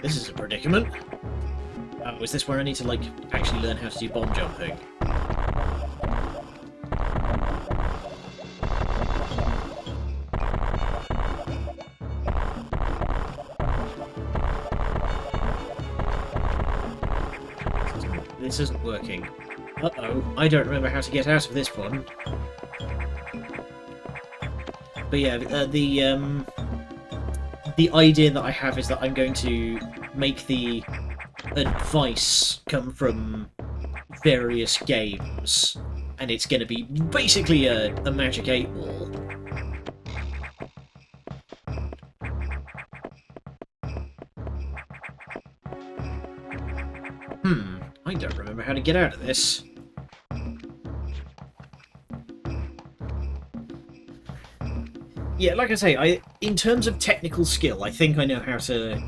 This is a predicament. Oh, is this where I need to, like, actually learn how to do bomb jumping? This isn't working. Uh-oh, I don't remember how to get out of this one. But yeah, the idea that I have is that I'm going to make the advice come from various games, and it's going to be basically a Magic 8 Ball. I don't remember how to get out of this. Yeah, like I say, in terms of technical skill, I think I know how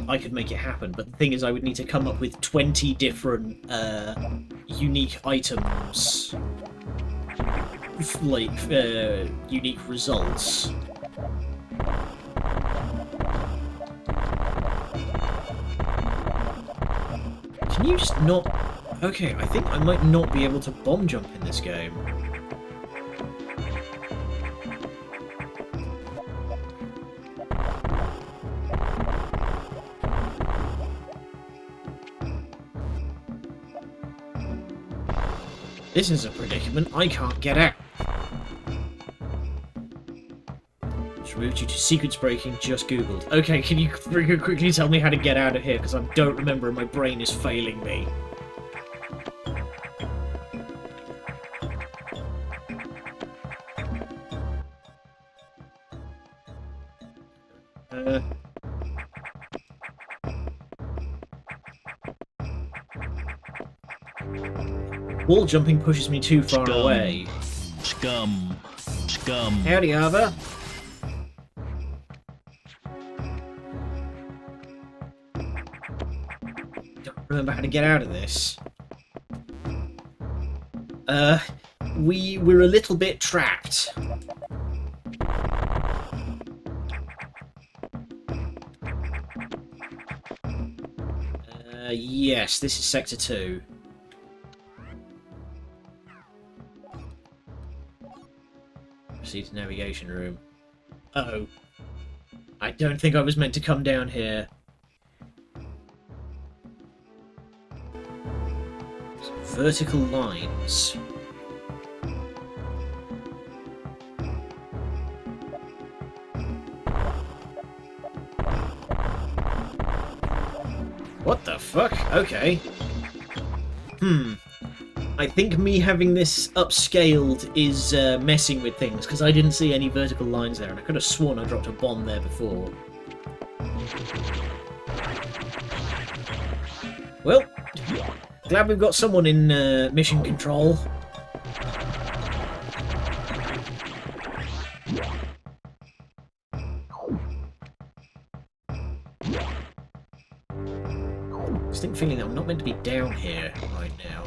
I could make it happen, but the thing is I would need to come up with 20 different unique items, like unique results. Can you just not... Okay, I think I might not be able to bomb jump in this game. This is a predicament. I can't get out. It's moved you to sequence breaking, just googled. Okay, can you quickly tell me how to get out of here? Because I don't remember and my brain is failing me. Wall jumping pushes me too far away. Scum. Howdy, Ava. Don't remember how to get out of this. We're a little bit trapped. Yes, this is Sector 2. Proceed to navigation room. Uh-oh. I don't think I was meant to come down here. Some vertical lines. What the fuck? Okay. I think me having this upscaled is messing with things, because I didn't see any vertical lines there, and I could have sworn I dropped a bomb there before. Well, glad we've got someone in mission control. Distinct feeling that I'm not meant to be down here right now.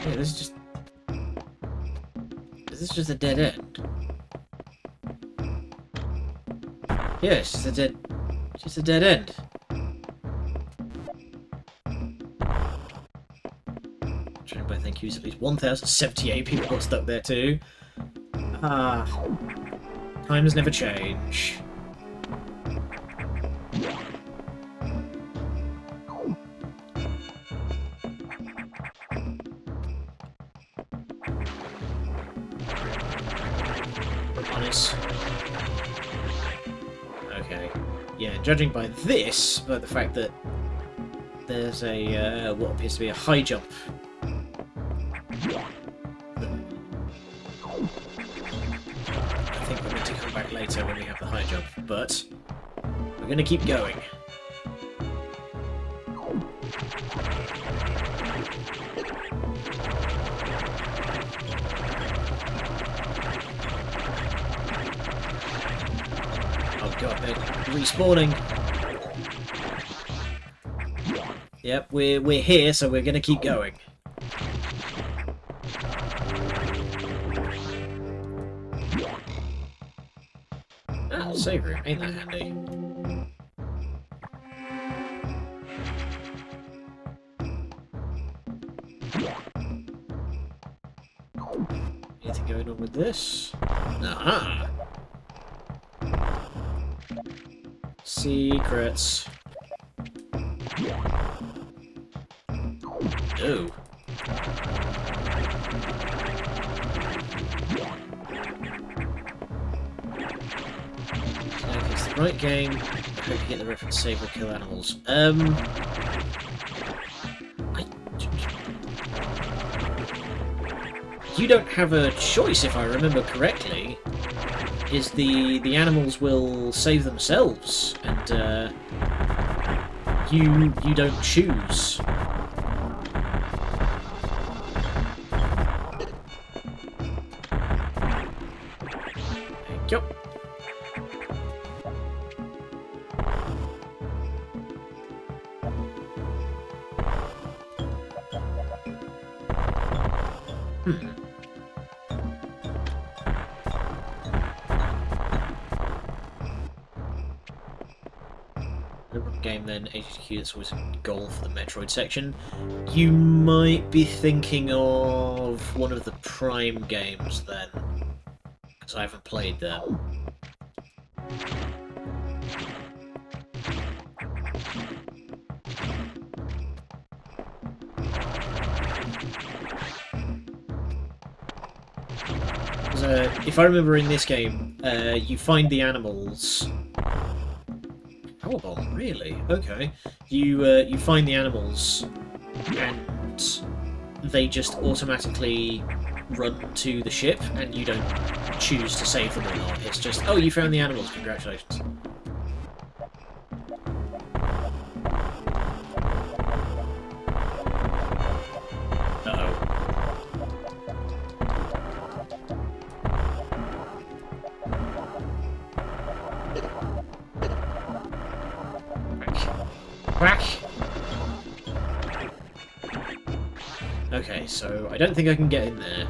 Yeah, this is just This is just a dead end. Yeah, it's just a dead end. Trying to think who's at least 1,078 people got stuck there too. Ah, times never change. Honest. Okay. Yeah, judging by this, by the fact that there's a what appears to be a high jump. I think we're going to come back later when we have the high jump, but we're going to keep going. Oh god, they're respawning. Yep, we're here, so we're going to keep going. Ah, save room, ain't that handy? Anything going on with this? Aha! Secrets. Oh. If it's the right game, I hope you get the reference save or kill animals. You don't have a choice, if I remember correctly. Is the animals will save themselves, and you don't choose. Thank you. Game then, HQ, that's always a goal for the Metroid section. You might be thinking of one of the Prime games then, because I haven't played them. If I remember in this game, you find the animals. Oh, really? Okay. You find the animals, and they just automatically run to the ship, and you don't choose to save them or not. It's just, oh, you found the animals. Congratulations. Whack! Okay, so I don't think I can get in there.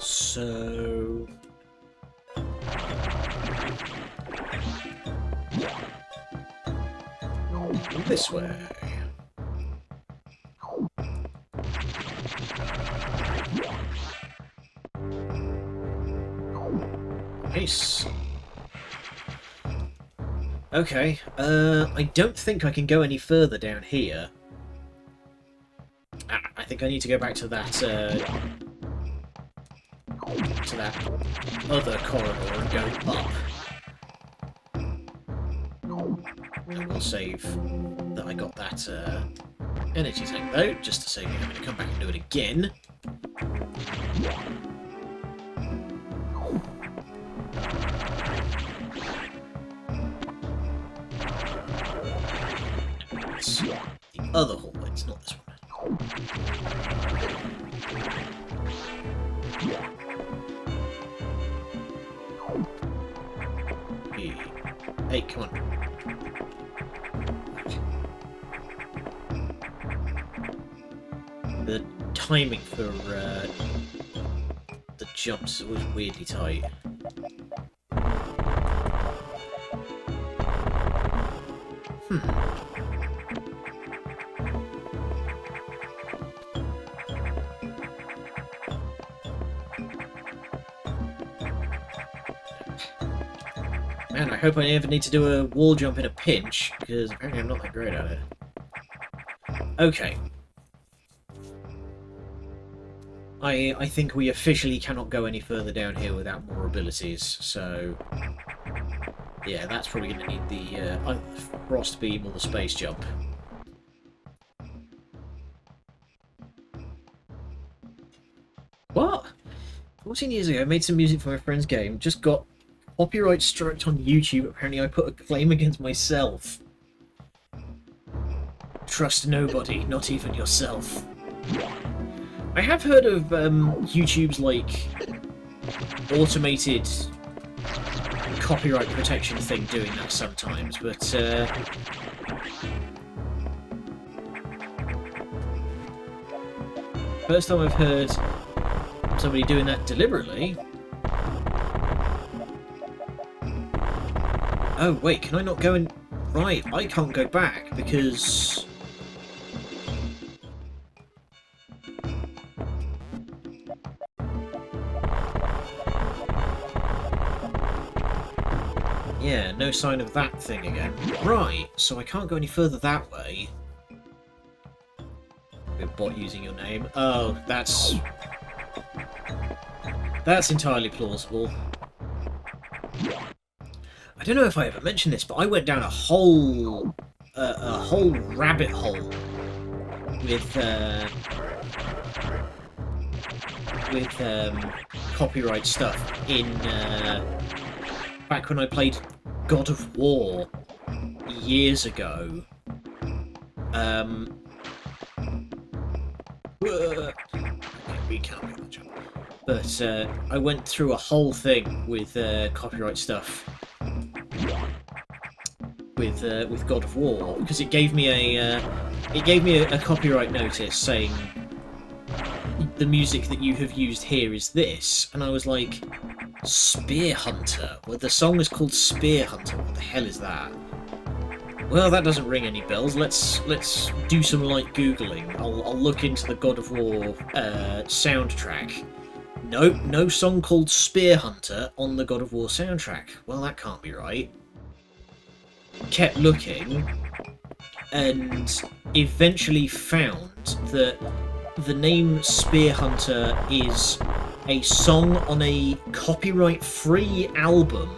So... this way. Nice. Okay, I don't think I can go any further down here. I think I need to go back to that, other corridor and go up. And we'll save that I got that, energy tank though, just to save me having to come back and do it again. The other hallway, it's not this one. Hey, come on. The timing for the jumps is always weirdly tight. Man, I hope I never need to do a wall jump in a pinch, because apparently I'm not that great at it. Okay. I think we officially cannot go any further down here without more abilities, so... yeah, that's probably going to need the either the frost beam or the space jump. What? 14 years ago, I made some music for my friend's game, just got copyright striked on YouTube. Apparently I put a claim against myself. Trust nobody, not even yourself. I have heard of YouTube's, like, automated copyright protection thing doing that sometimes, but, first time I've heard somebody doing that deliberately. Oh, wait, can I not go in? Right, I can't go back, because... yeah, no sign of that thing again. Right, so I can't go any further that way. A bot using your name. Oh, that's entirely plausible. I don't know if I ever mentioned this, but I went down a whole rabbit hole with copyright stuff in back when I played God of War years ago. We can't make that jump. But I went through a whole thing with copyright stuff with God of War, because it gave me a copyright notice saying the music that you have used here is this, and I was like, Spear Hunter. Well, the song is called Spear Hunter. What the hell is that? Well, that doesn't ring any bells. Let's do some light googling. I'll look into the God of War soundtrack. Nope, no song called Spear Hunter on the God of War soundtrack. Well, that can't be right. Kept looking, and eventually found that the name Spear Hunter is a song on a copyright-free album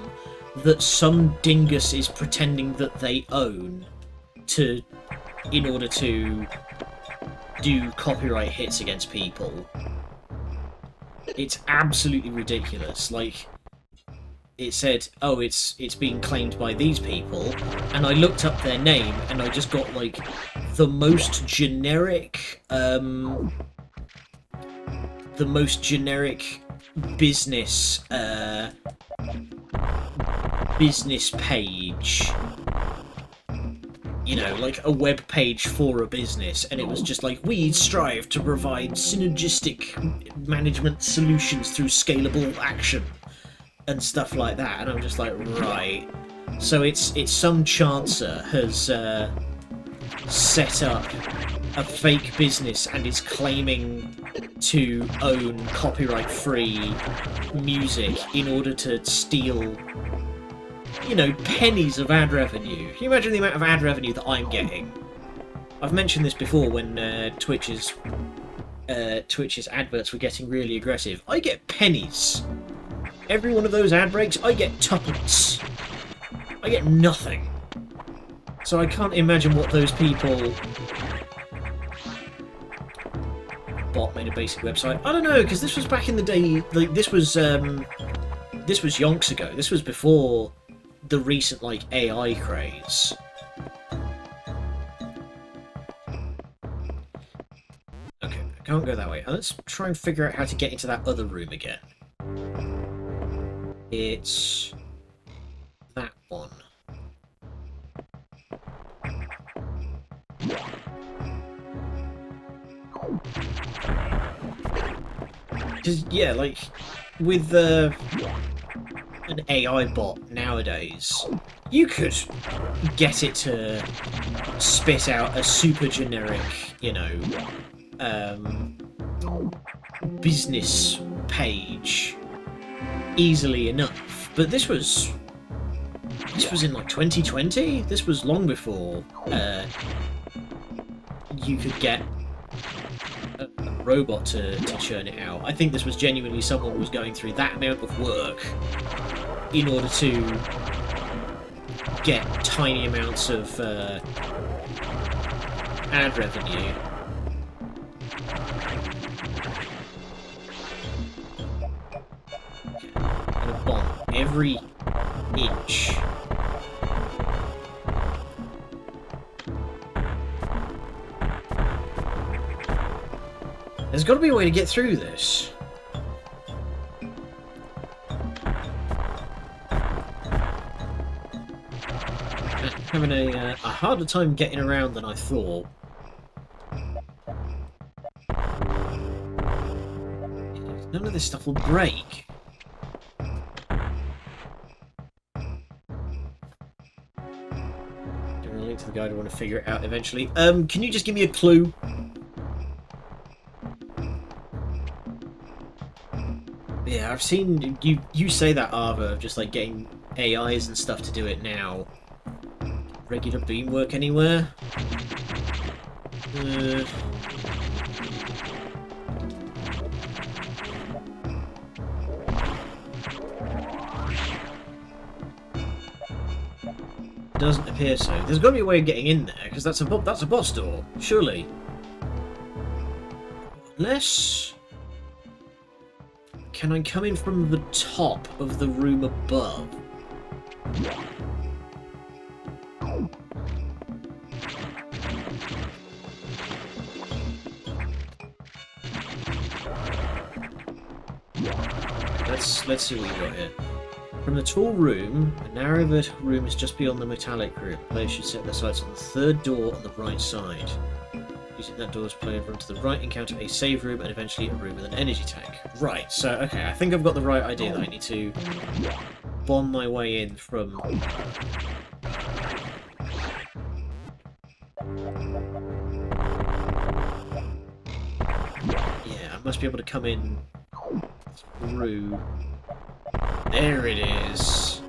that some dingus is pretending that they own in order to do copyright hits against people. It's absolutely ridiculous. Like, it said, oh, it's being claimed by these people, and I looked up their name, and I just got, like, the most generic business page, you know, like a web page for a business, and it was just like, we strive to provide synergistic management solutions through scalable action and stuff like that, and I'm just like, right. So it's some chancer has set up a fake business and is claiming to own copyright-free music in order to steal, you know, pennies of ad revenue. Can you imagine the amount of ad revenue that I'm getting? I've mentioned this before when Twitch's adverts were getting really aggressive. I get pennies. Every one of those ad breaks, I get tuppence. I get nothing. So I can't imagine what those people... Bot made a basic website. I don't know, because this was back in the day. Like, this was yonks ago. This was before the recent, like, AI craze. Okay, I can't go that way. Let's try and figure out how to get into that other room again. It's that one. Because, yeah, like, with an AI bot nowadays, you could get it to spit out a super generic, you know, business page easily enough. But this was in like 2020. This was long before you could get a robot to churn it out. I think this was genuinely someone was going through that amount of work in order to get tiny amounts of ad revenue. I'm gonna bomb every inch. There's got to be a way to get through this. I'm having a harder time getting around than I thought. None of this stuff will break. Give a link to the guide. I want to figure it out eventually. Can you just give me a clue? Yeah, I've seen you say that, Arva, of just like getting AIs and stuff to do it now. Regular beam work anywhere? Doesn't appear so. There's got to be a way of getting in there, because that's a boss door, surely. Unless... Can I come in from the top of the room above? Let's see what you got here. From the tall room, a narrow vertical room is just beyond the metallic room. Players should set their sights on the third door on the right side. Using that door as player run to the right, encounter a save room, and eventually a room with an energy tank. Right, so, okay, I think I've got the right idea that I need to bomb my way in from... Yeah, I must be able to come in through... There it is.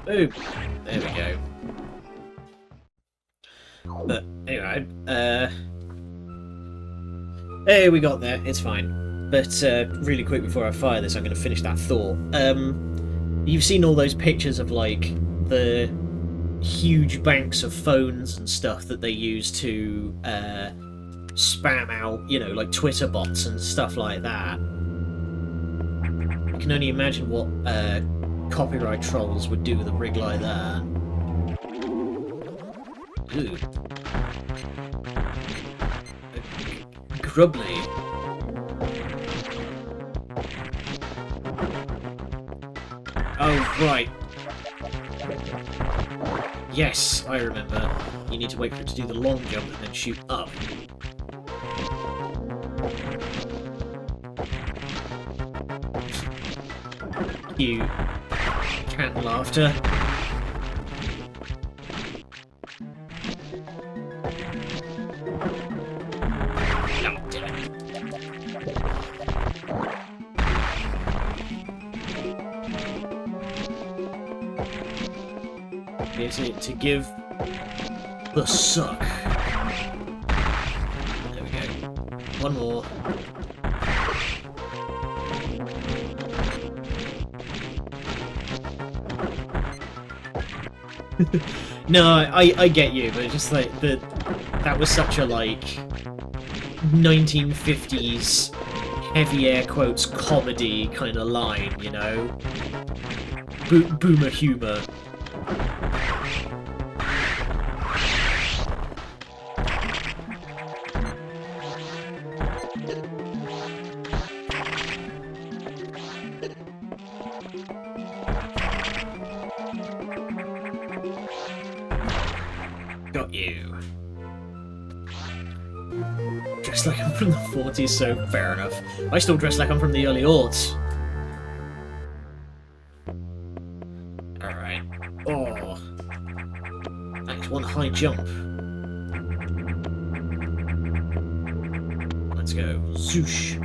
Boom. There we go. But anyway, hey, we got there. It's fine. But really quick before I fire this, I'm going to finish that thought. You've seen all those pictures of like the huge banks of phones and stuff that they use to spam out, you know, like Twitter bots and stuff like that. I can only imagine what copyright trolls would do with a rig like that. Ooh. Grubbly. Oh, right. Yes, I remember. You need to wait for it to do the long jump and then shoot up. You cat laughter. Oh, damn it. To give the suck. There we go. One more. No, I get you, but it's just like that was such a like 1950s heavy air quotes comedy kind of line, you know? Boomer humor. Got you. Dressed like I'm from the 40s, so fair enough. I still dress like I'm from the early aughts. Alright. Oh. That is one high jump. Let's go. Zoosh.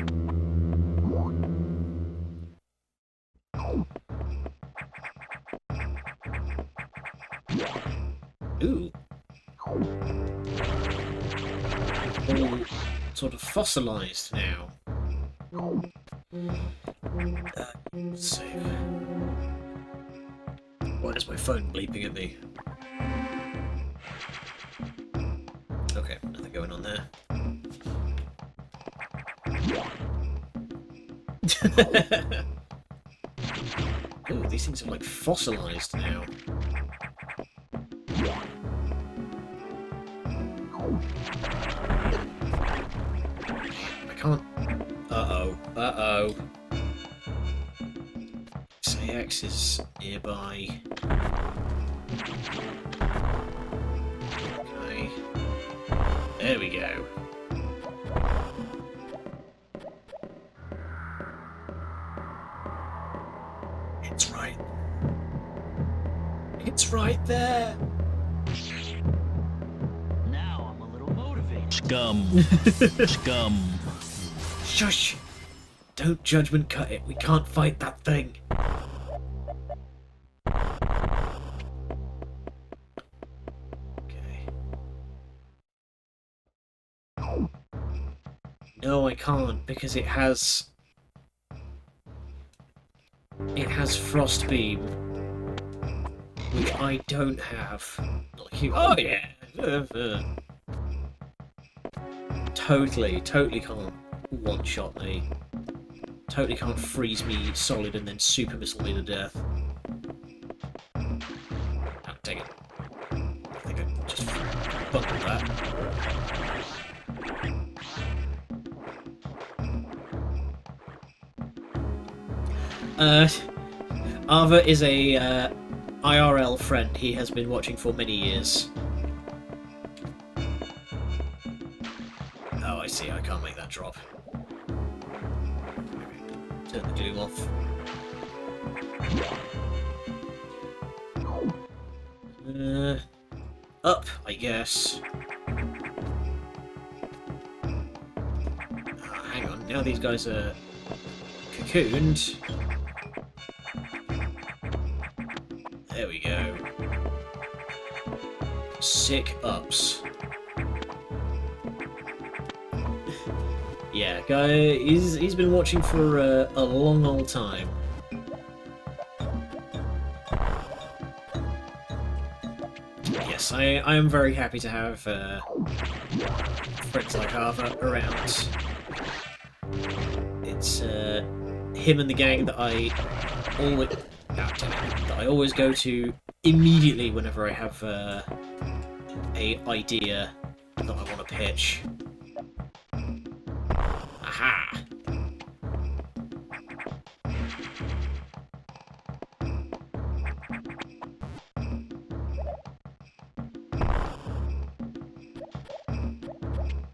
Ooh. All sort of fossilized now. Save. Why is my phone bleeping at me? Okay, nothing going on there. Ooh, these things are like fossilized now. I can't. Uh-oh. Uh-oh. XAX is nearby. Okay. There we go. It's right. It's right there. Now I'm a little motivated. Scum. Scum. Shush! Don't judgment cut it. We can't fight that thing. Okay. No, I can't because it has frost beam, which I don't have. Like you. Oh yeah. Totally can't one-shot me. Totally can't freeze me solid and then super missile me to death. Oh, dang it. I think I just bungled that. Ava is a IRL friend he has been watching for many years. Oh, I see. I can't make that drop. Turn the gloom off. Up, I guess. Oh, hang on. Now these guys are cocooned. There we go. Sick ups. Yeah, guy, he's been watching for a long old time. Yes, I am very happy to have friends like Ava around. It's him and the gang that I always go to immediately whenever I have a idea that I want to pitch. Aha!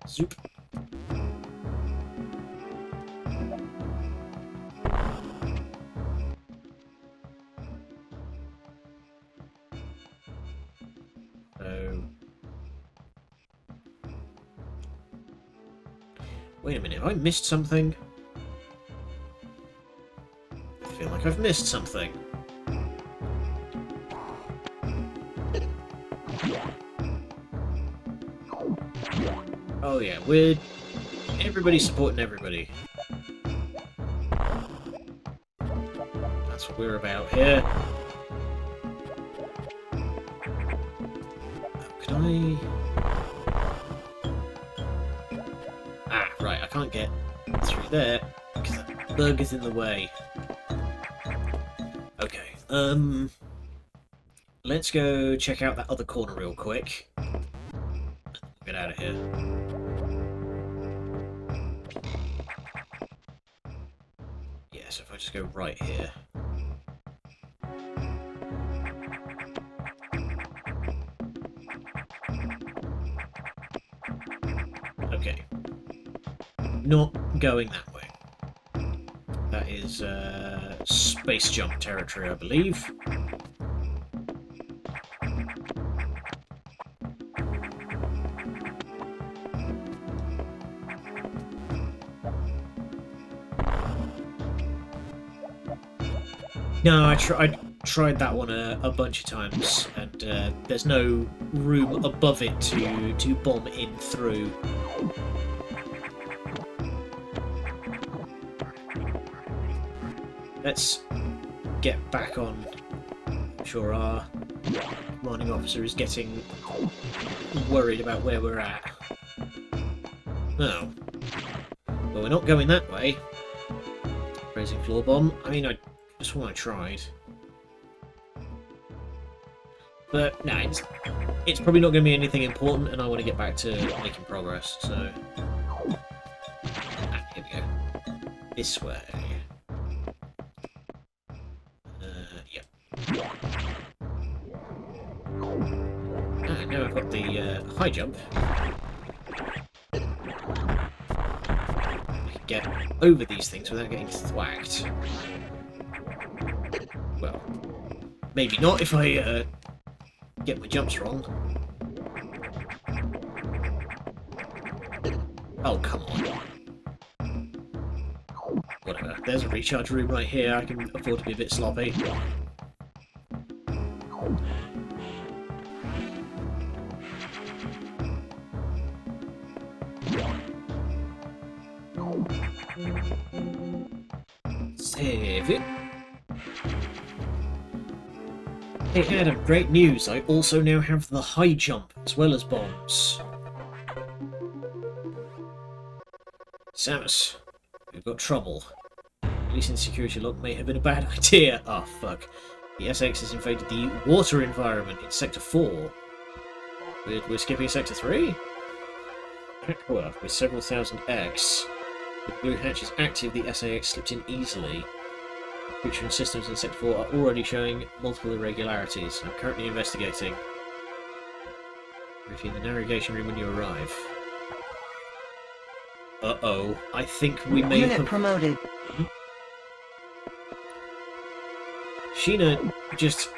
Zoop. Oh. Wait a minute, have I missed something? I feel like I've missed something. Oh yeah, we're... everybody's supporting everybody. That's what we're about here. Could I... Ah, right, I can't get through there because that bug is in the way. Okay, let's go check out that other corner real quick. Get out of here. Yeah, so if I just go right here. I'm not going that way. That is space jump territory, I believe. No, I tried that one a bunch of times, and there's no room above it to bomb in through. Let's get back on. I'm sure our commanding officer is getting worried about where we're at. No. Well, we're not going that way. Raising floor bomb. I mean, that's what I tried. But, no, it's probably not going to be anything important, and I want to get back to making progress, so... Ah, here we go. This way. Yep. Ah, now I've got the high jump. I can get over these things without getting thwacked. Well, maybe not if I get my jumps wrong. Oh, come on. Whatever. There's a recharge room right here. I can afford to be a bit sloppy. Save it. Hey Adam, great news! I also now have the high jump, as well as bombs. Samus, we've got trouble. Releasing the security lock may have been a bad idea. Oh fuck. The SX has invaded the water environment in Sector 4. We're skipping Sector 3? Packwork with several thousand eggs. With blue hatches active, the SAX slipped in easily. Creature and systems in Sector 4 are already showing multiple irregularities. I'm currently investigating. Review the navigation room when you arrive. Uh-oh. I think we may Unit have... promoted. Sheena just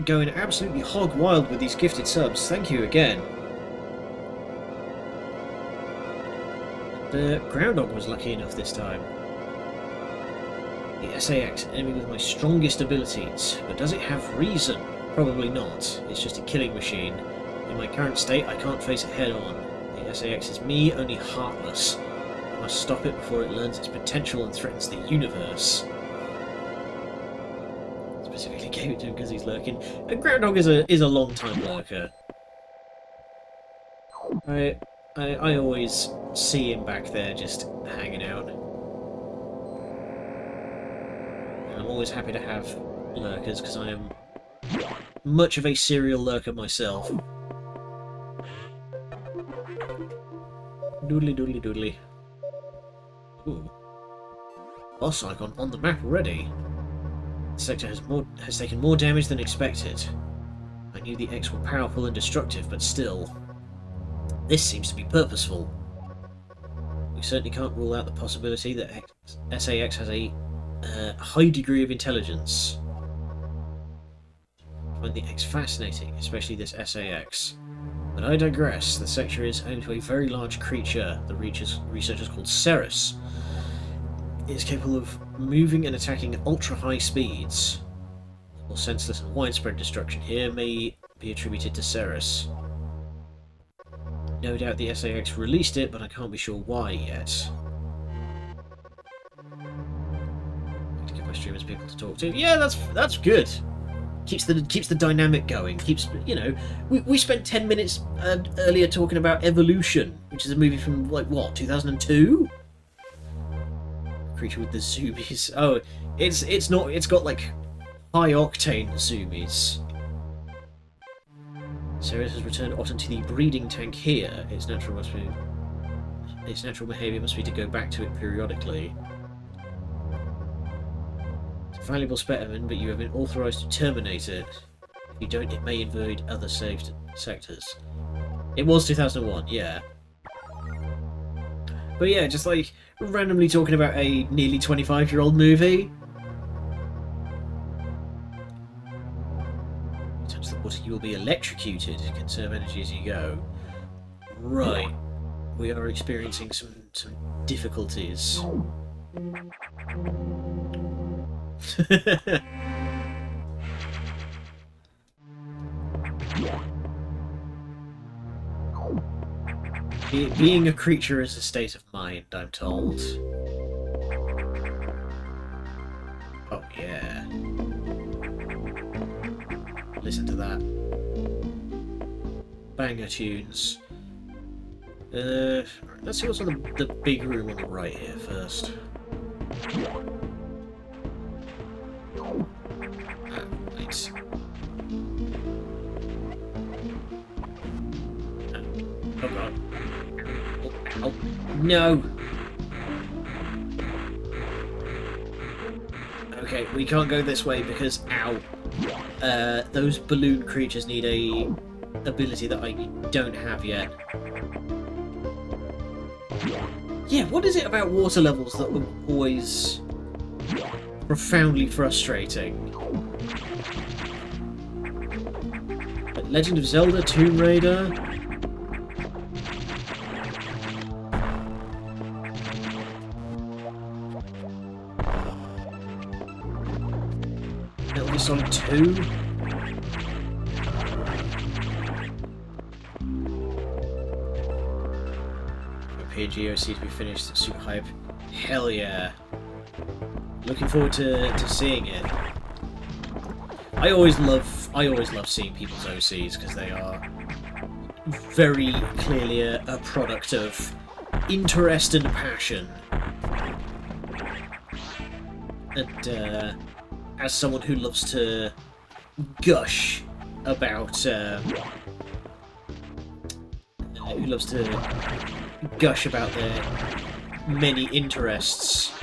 going absolutely hog wild with these gifted subs. Thank you again. The Groundhog was lucky enough this time. The SAX, enemy with my strongest abilities, but does it have reason? Probably not. It's just a killing machine. In my current state, I can't face it head on. The SAX is me, only heartless. I must stop it before it learns its potential and threatens the universe. Specifically gave it to him because he's lurking. And Groundhog is a long-time lurker. I always see him back there just hanging out. I'm always happy to have lurkers because I am much of a serial lurker myself. Doodly doodly doodly. Ooh. Boss icon on the map already. The sector has taken more damage than expected. I knew the X were powerful and destructive, but still. This seems to be purposeful. We certainly can't rule out the possibility that SAX has a high degree of intelligence. I find the X fascinating, especially this SAX. But I digress. The sector is home to a very large creature the researchers called Ceres. It is capable of moving and attacking at ultra-high speeds. Or senseless and widespread destruction here may be attributed to Ceres. No doubt the SAX released it, but I can't be sure why yet. To give my streamers people to talk to. Yeah, that's good. Keeps the dynamic going. Keeps, you know, we spent 10 minutes earlier talking about Evolution, which is a movie from like what, 2002? Creature with the zoomies. Oh, it's not. It's got like high octane zoomies. Ceres has returned Otten to the breeding tank here. Its natural behaviour must be to go back to it periodically. It's a valuable specimen, but you have been authorised to terminate it. If you don't, it may invade other saved sectors. It was 2001, yeah. But yeah, just like randomly talking about a nearly 25-year-old movie. Touch the water, you will be electrocuted. Conserve energy as you go. Right. We are experiencing some difficulties. Being a creature is a state of mind, I'm told. Oh yeah. Listen to that. Banger tunes. Let's see what's on the big room on the right here first. Right. Oh god. Oh, no! Okay, we can't go this way because, ow. Those balloon creatures need a ability that I don't have yet. Yeah, what is it about water levels that were always profoundly frustrating? But Legend of Zelda, Tomb Raider... Metal Gear Solid 2? PNG to be finished. Super hype. Hell yeah. Looking forward to seeing it. I always love seeing people's OCs because they are very clearly a product of interest and passion. And as someone who loves to gush about their many interests,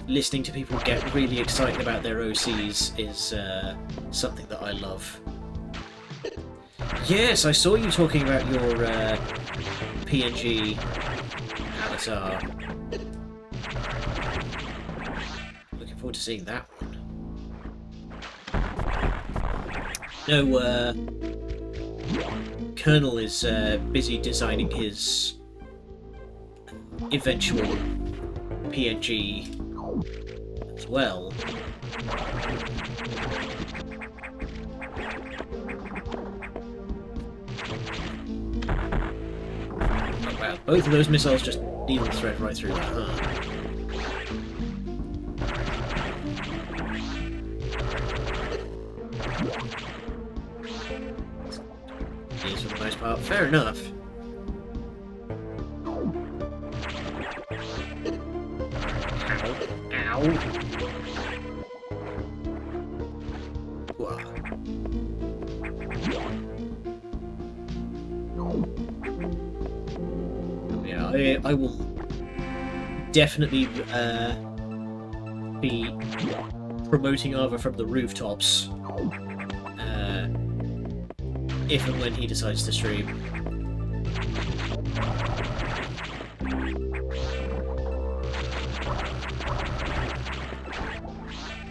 listening to people get really excited about their OCs is something that I love. Yes, I saw you talking about your PNG avatar. Looking forward to seeing that one. No, Colonel is busy designing his eventual PNG as well. Oh wow, both of those missiles just needle thread right through that, huh? Yes, for the most part. Fair enough. Ow. Wow. Yeah, I will definitely be promoting Ava from the rooftops if and when he decides to stream.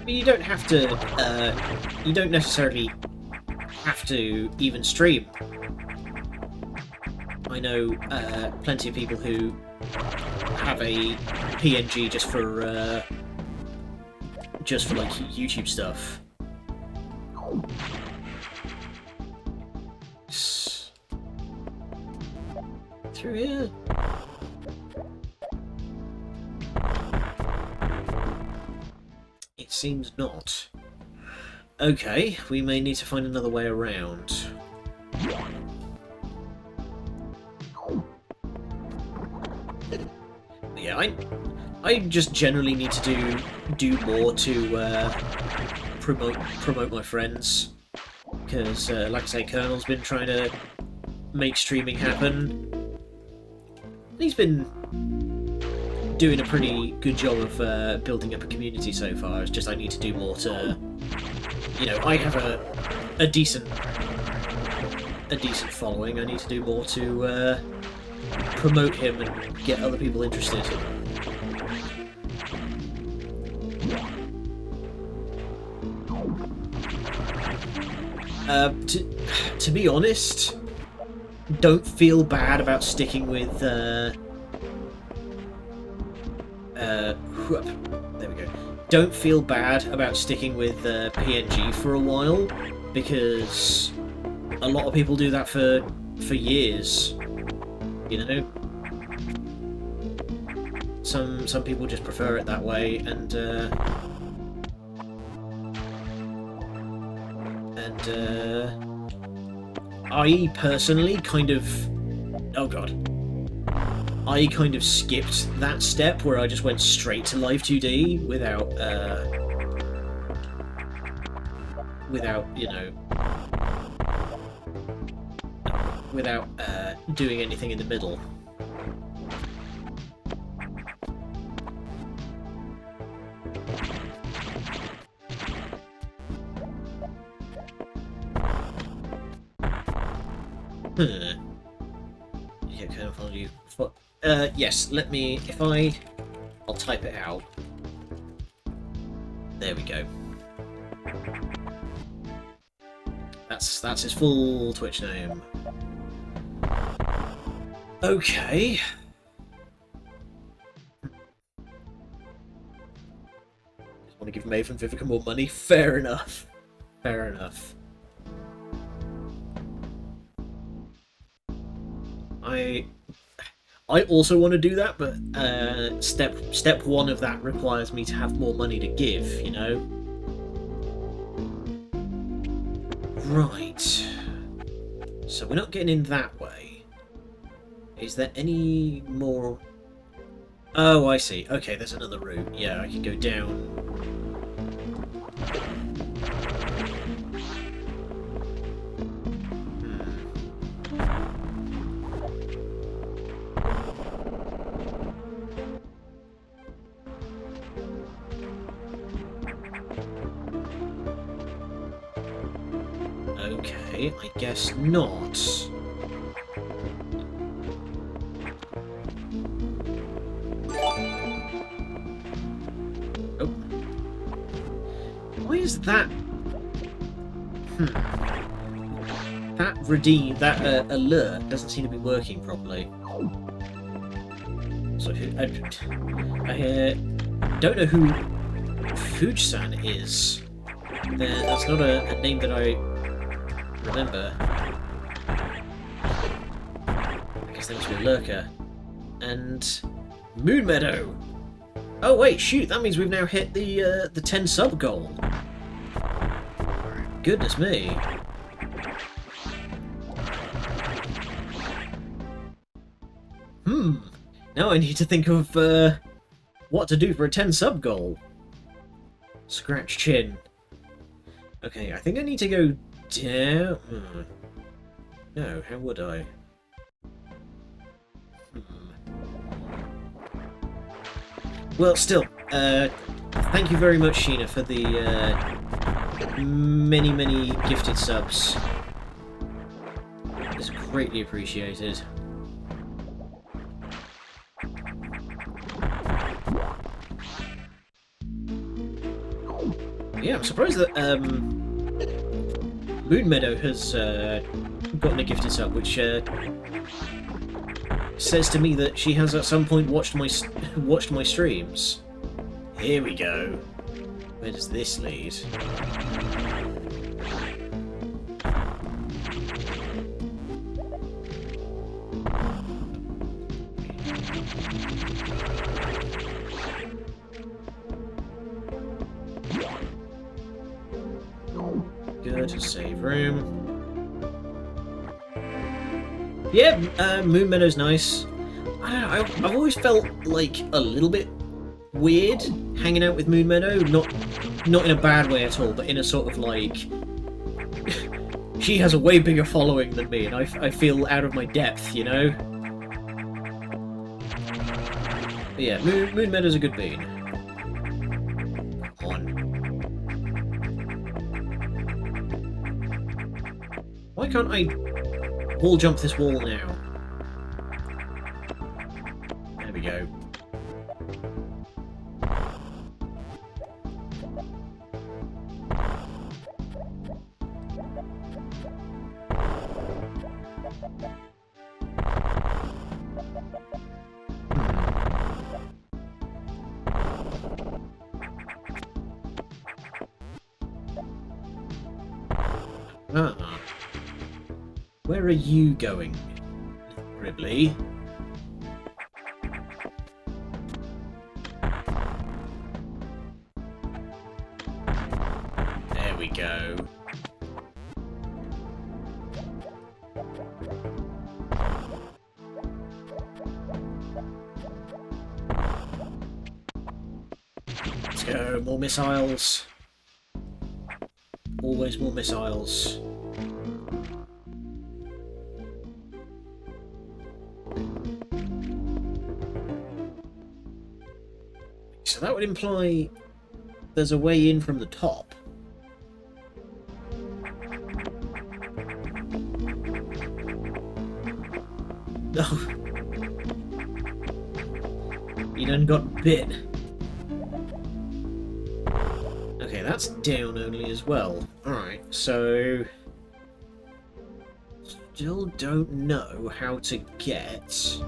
You don't have to, you don't necessarily have to even stream. I know plenty of people who have a PNG just for like YouTube stuff. Through here. It seems not. Okay, we may need to find another way around. Yeah, I just generally need to do more to promote my friends, because like I say, Colonel's been trying to make streaming happen. He's been doing a pretty good job of building up a community so far. It's just I need to do more to, you know, I have a decent following. I need to do more to promote him and get other people interested. To be honest, don't feel bad about sticking with there we go. Don't feel bad about sticking with PNG for a while, because a lot of people do that for years. You know, some people just prefer it that way, and I personally kind of, I kind of skipped that step where I just went straight to Live 2D without you know, without doing anything in the middle. Yeah, can I follow you? Yes, let me, I'll type it out. There we go. That's his full Twitch name. Okay. Just want to give Maeve and Vivica more money? Fair enough. Fair enough. I also want to do that, but step one of that requires me to have more money to give, you know? Right. So we're not getting in that way. Is there any more... Oh, I see. Okay, there's another route. Yeah, I can go down... Okay, I guess not. Oh. Why is that? That alert doesn't seem to be working properly. So I don't know who Fuji-san is. That's not a name that I remember. I guess there must be a lurker. And Moon Meadow. Oh wait, shoot! That means we've now hit the 10 sub goal. Goodness me. Now I need to think of what to do for a 10 sub goal. Scratch chin. Okay, I think I need to go down. No, how would I? Well, still, thank you very much, Sheena, for the many gifted subs. It's greatly appreciated. Yeah, I'm surprised that Moon Meadow has gotten a gifted sub, which says to me that she has at some point watched my streams. Here we go. Where does this lead? Good, save room. Yeah, Moon Meadow's nice. I don't know, I've always felt like a little bit weird hanging out with Moon Meadow. Not in a bad way at all, but in a sort of like... she has a way bigger following than me, and I feel out of my depth, you know? But yeah, Moon Meadow's a good bean. Come on. Why can't I wall jump this wall now? go. Ah. Where are you going, Ribley? There we go. Let's go, more missiles. Always more missiles. So that would imply there's a way in from the top. Oh. You done got bit. Okay, that's down only as well. Alright, so... Still don't know how to get...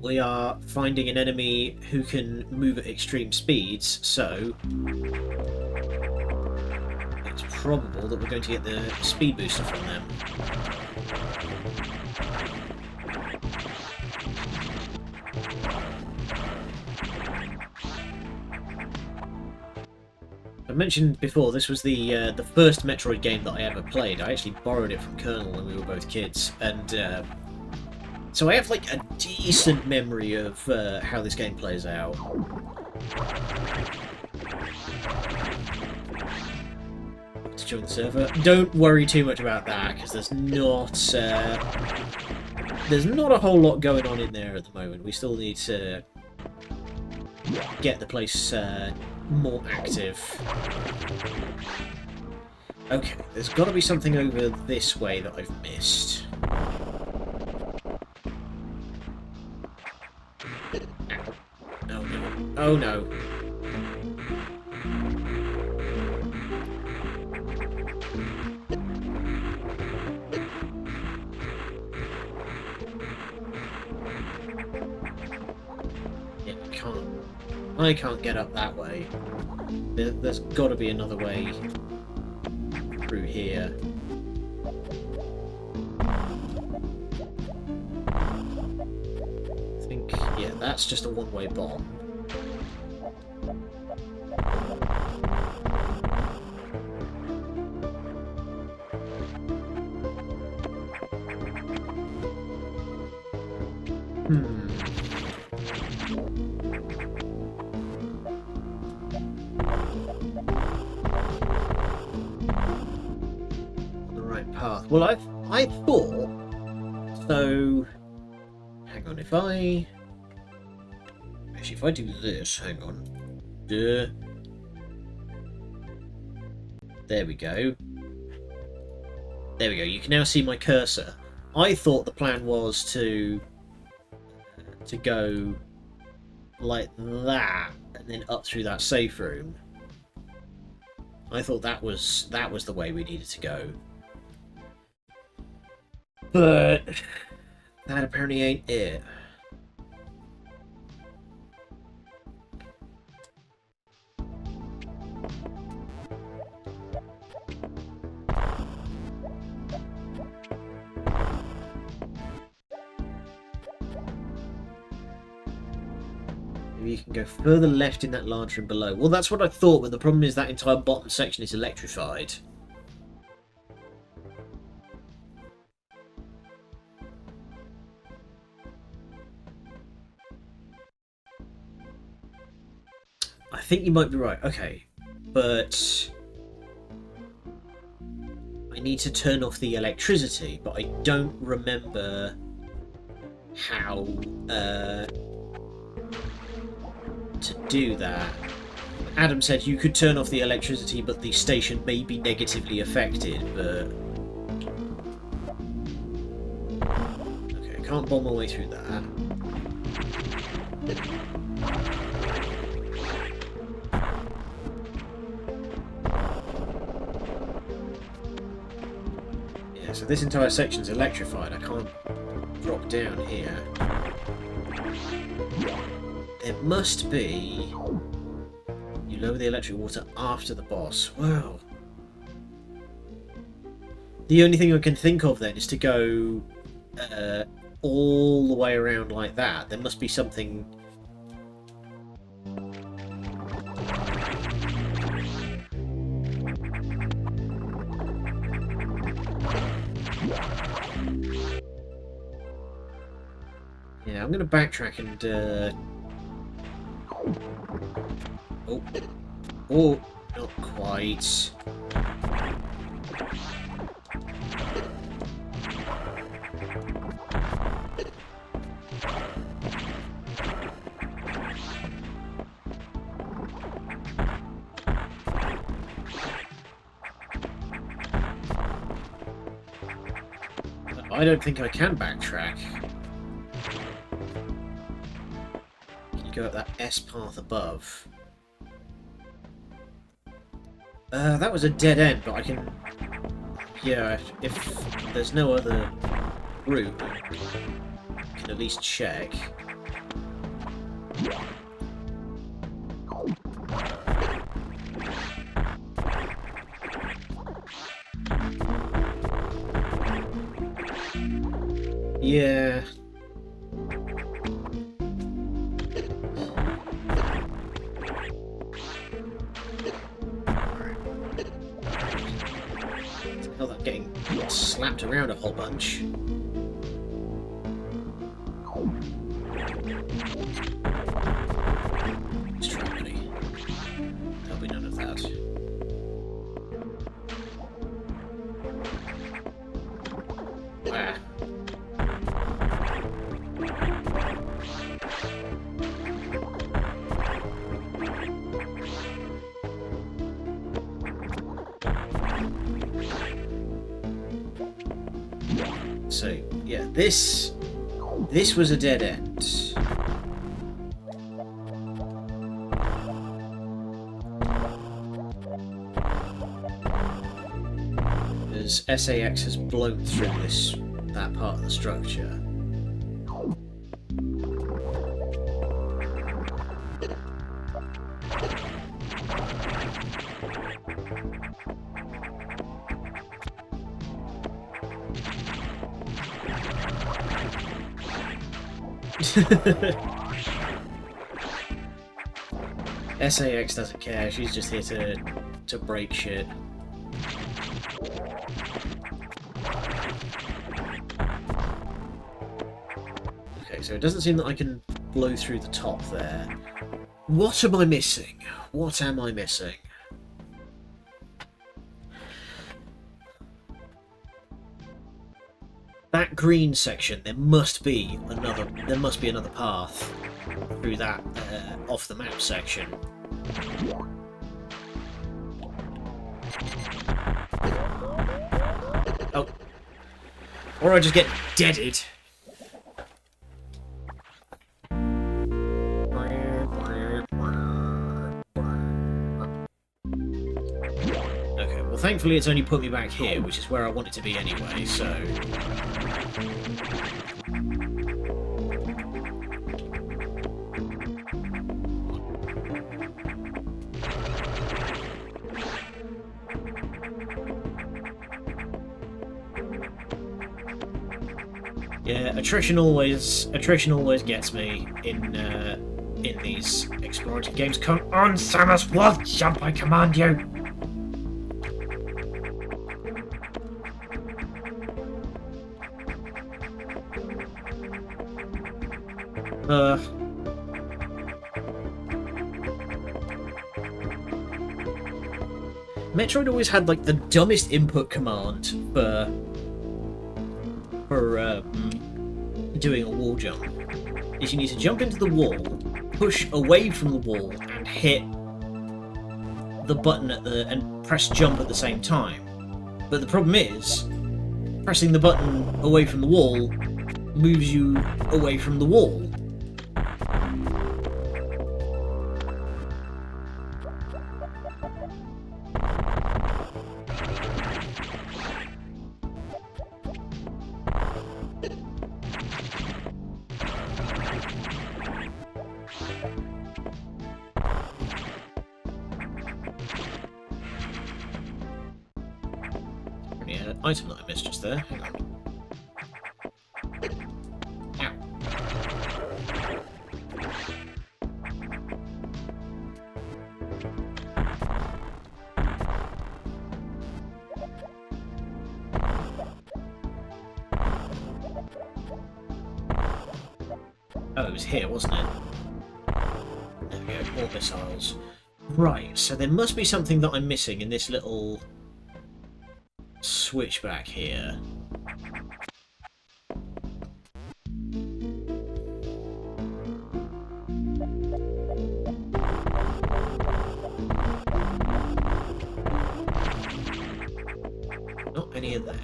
We are finding an enemy who can move at extreme speeds, so it's probable that we're going to get the speed booster from them. I mentioned before, this was the first Metroid game that I ever played. I actually borrowed it from Colonel when we were both kids, and so I have like a decent memory of how this game plays out. To join the server. Don't worry too much about that, because there's not a whole lot going on in there at the moment. We still need to get the place more active. Okay, there's got to be something over this way that I've missed. Oh no. Oh no. Yeah, I can't get up that way. There's got to be another way through here. I think, yeah, that's just a one-way bomb. On the right path. Well, I thought so. Hang on, if I do this, hang on. There we go. There we go. You can now see my cursor. I thought the plan was to go like that and then up through that safe room. I thought that was the way we needed to go. But that apparently ain't it. Maybe you can go further left in that large room below. Well, that's what I thought, but the problem is that entire bottom section is electrified. I think you might be right. Okay, but I need to turn off the electricity, but I don't remember how to do that. Adam said you could turn off the electricity, but the station may be negatively affected, but... Okay, I can't bomb my way through that. Yeah, so this entire section's electrified. I can't drop down here. There must be... You lower the electric water after the boss. Wow. The only thing I can think of then is to go all the way around like that. There must be something... Yeah, I'm going to backtrack and... Oh. Oh, not quite. I don't think I can backtrack. Can you go up that S path above? That was a dead end, but I can... Yeah, if there's no other route, I can at least check. Yeah. Hell, I'm getting slapped around a whole bunch. Extremity. There'll be none of that. Ah. So, yeah, this was a dead end. As SAX has blown through that part of the structure. SAX doesn't care, she's just here to break shit. Okay, so it doesn't seem that I can blow through the top there. What am I missing? What am I missing? That green section, there must be another path through that off the map section. Oh. Or I just get deaded. Okay, well thankfully it's only put me back here, which is where I want it to be anyway, so... Yeah, attrition always gets me in these explorative games. Come on, Samus, wall jump! I command you. Metroid always had like the dumbest input command for doing a wall jump. Is you need to jump into the wall, push away from the wall, and hit the button and press jump at the same time. But the problem is, pressing the button away from the wall moves you away from the wall. Yeah, item that I missed just there. Hang on. Ow. Oh, it was here, wasn't it? There we go, more missiles. Right, so there must be something that I'm missing in this little switchback here. Not any of them.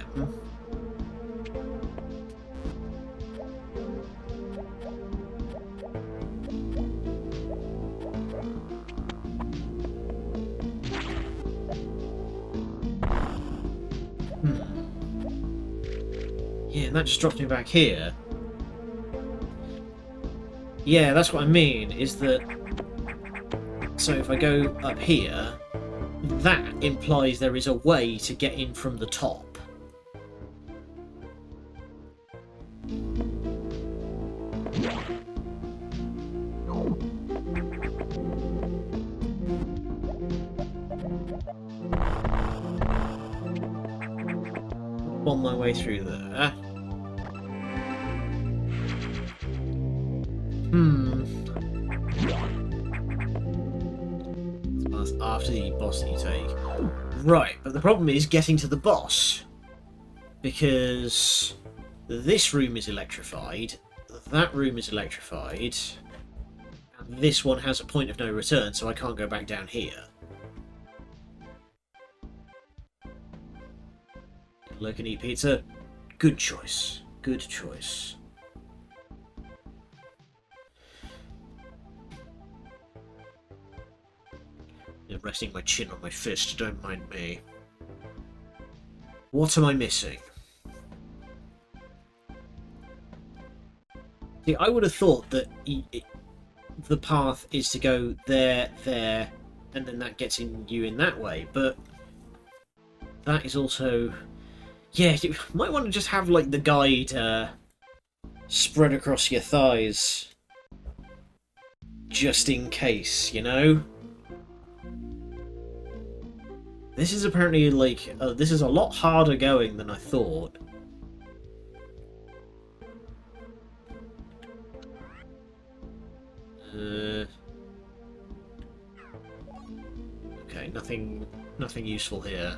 Yeah, and that just drops me back here. Yeah, that's what I mean, is that... So if I go up here, that implies there is a way to get in from the top. On my way through there. That's after the boss that you take. Right, but the problem is getting to the boss. Because this room is electrified, that room is electrified, and this one has a point of no return, so I can't go back down here. Look and eat pizza. Good choice. Good choice. I'm resting my chin on my fist, don't mind me. What am I missing? See, I would have thought that the path is to go there, there, and then that gets you in that way, but that is also... Yeah, you might want to just have, like, the guide spread across your thighs. Just in case, you know? This is apparently, like, this is a lot harder going than I thought. Okay, nothing useful here.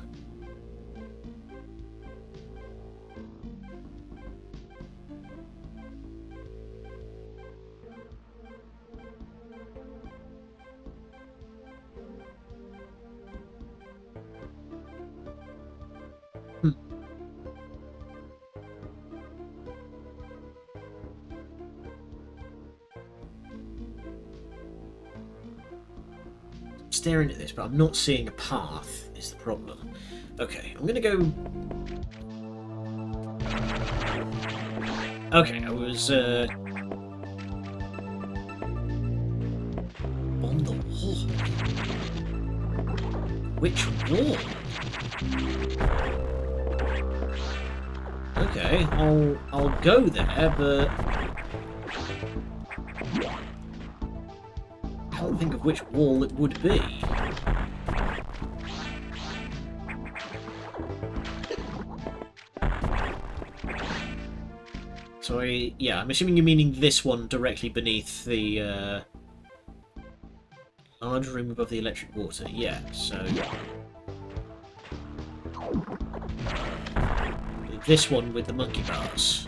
Staring at this, but I'm not seeing a path, is the problem. Okay, I'm gonna go... Okay, I was, on the wall. Which wall? Okay, I'll go there, but... I can't think of which wall it would be. So yeah, I'm assuming you're meaning this one directly beneath the large room above the electric water. Yeah, so this one with the monkey bars.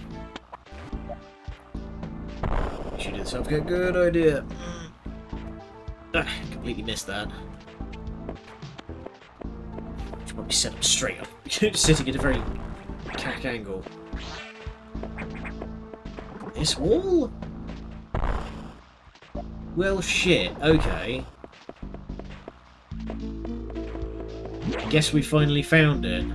Should do this. I've got a good idea. Completely missed that. Should probably set them straight up. Sitting at a very cack angle. This wall? Well, shit. Okay. I guess we finally found it.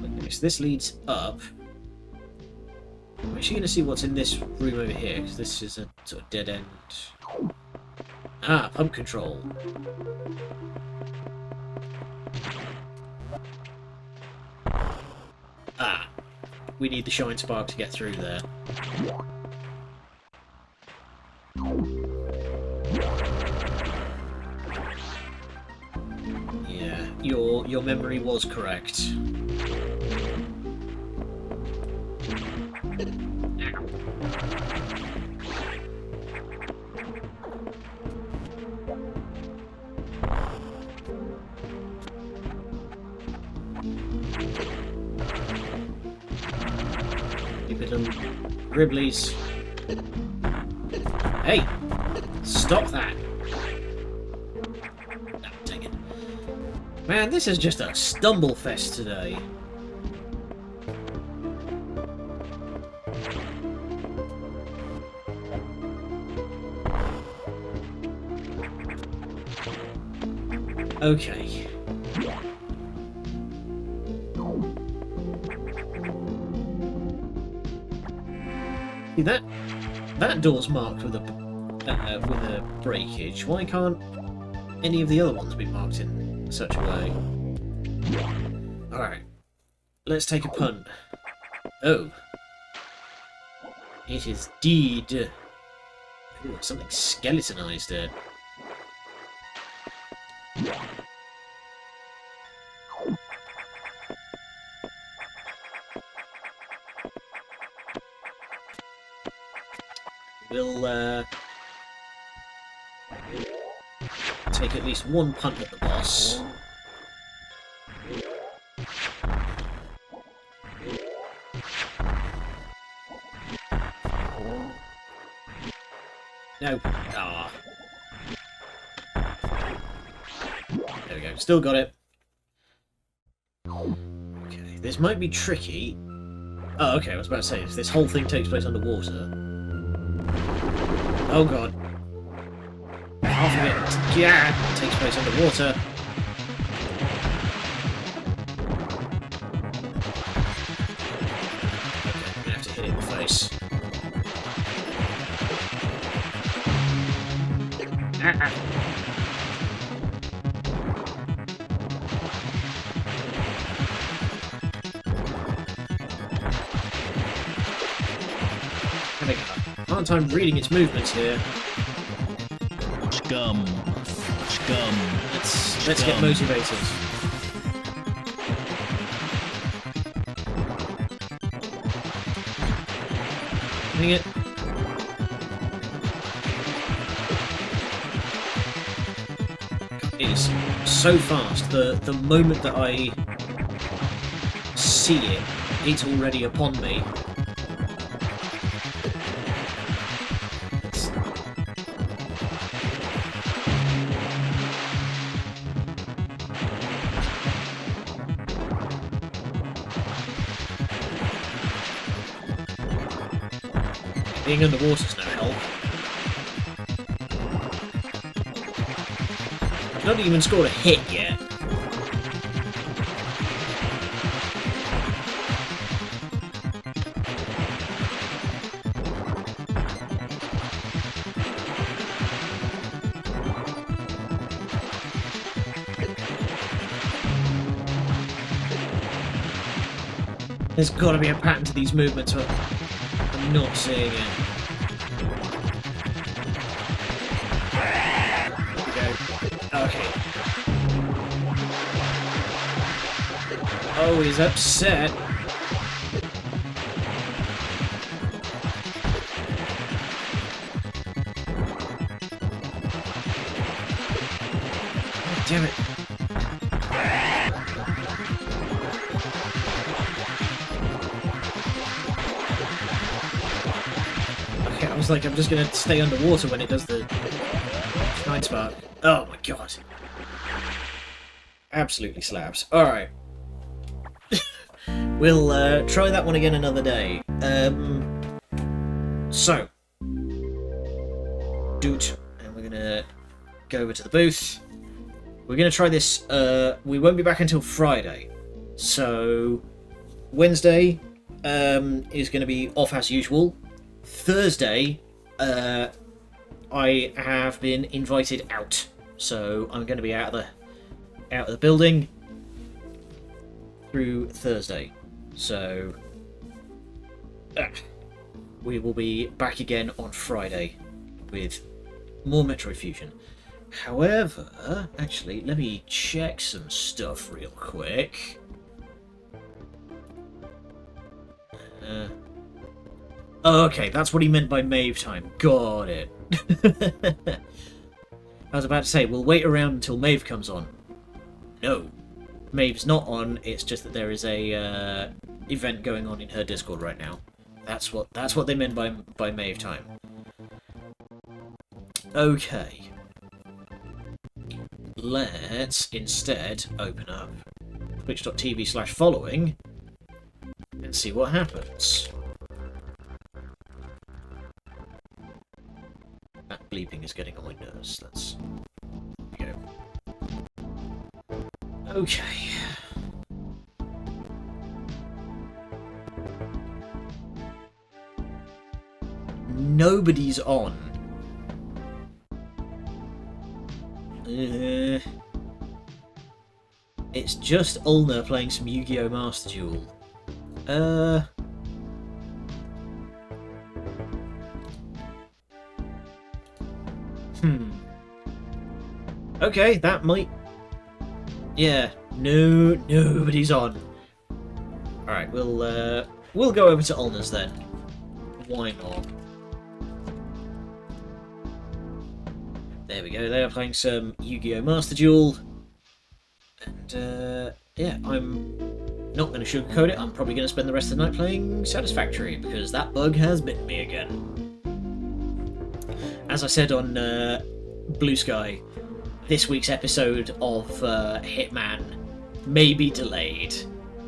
Okay, so this leads up. I'm actually going to see what's in this room over here, because this is a sort of dead end. Ah, pump control. Ah, we need the shine spark to get through there. Yeah, your memory was correct. Gribblies. Hey! Stop that! Oh, dang it. Man, this is just a stumble fest today. Okay. See, that door's marked with a breakage. Why can't any of the other ones be marked in such a way? Alright. Let's take a punt. Oh. It is deed. Ooh, something skeletonized it. We'll take at least one punt at the boss. No. Ah. There we go. Still got it. Okay, this might be tricky. Oh, okay, I was about to say, if this whole thing takes place underwater... Oh god. Half of it, yeah, takes place underwater. Okay, I'm gonna have to hit it in the face. Having a hard time reading its movements here. Scum. Scum. Let's get motivated. Dang it. It is so fast. The moment that I see it, it's already upon me. Being underwater's no help. I've not even scored a hit yet. There's got to be a pattern to these movements, but I'm not seeing it. There we go. Okay. Oh, he's upset. Oh, damn it. Okay, I was like, I'm just gonna stay underwater when it does the Night Spark. Oh my god. Absolutely slaps. Alright. We'll try that one again another day. So. Doot. And we're gonna go over to the booth. We're gonna try this. We won't be back until Friday. So, Wednesday is gonna be off as usual. Thursday, I have been invited out. So, I'm gonna be out of the building through Thursday. So we will be back again on Friday with more Metroid Fusion. However, actually, let me check some stuff real quick. Oh, okay, that's what he meant by Mave time. Got it. I was about to say, we'll wait around until Mave comes on. No, Maeve's not on. It's just that there is a event going on in her Discord right now. That's what they meant by Maeve time. Okay, let's instead open up twitch.tv/following and see what happens. That bleeping is getting on my nerves. Let's go. Okay. Nobody's on. It's just Ulna playing some Yu-Gi-Oh! Master Duel. Okay, that might... Yeah, nobody's on. Alright, we'll go over to Ulna's then. Why not? There we go, they are playing some Yu-Gi-Oh! Master Duel. And, yeah, I'm not going to sugarcoat it. I'm probably going to spend the rest of the night playing Satisfactory, because that bug has bitten me again. As I said on Blue Sky, this week's episode of Hitman may be delayed,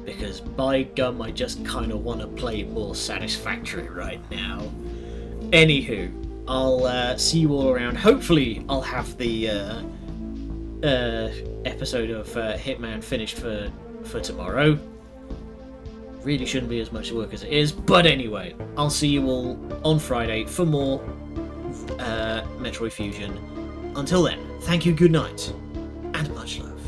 because by gum, I just kind of want to play more Satisfactory right now. Anywho, I'll see you all around. Hopefully, I'll have the episode of Hitman finished for tomorrow. Really shouldn't be as much work as it is, but anyway, I'll see you all on Friday for more Metroid Fusion. Until then, thank you, good night, and much love.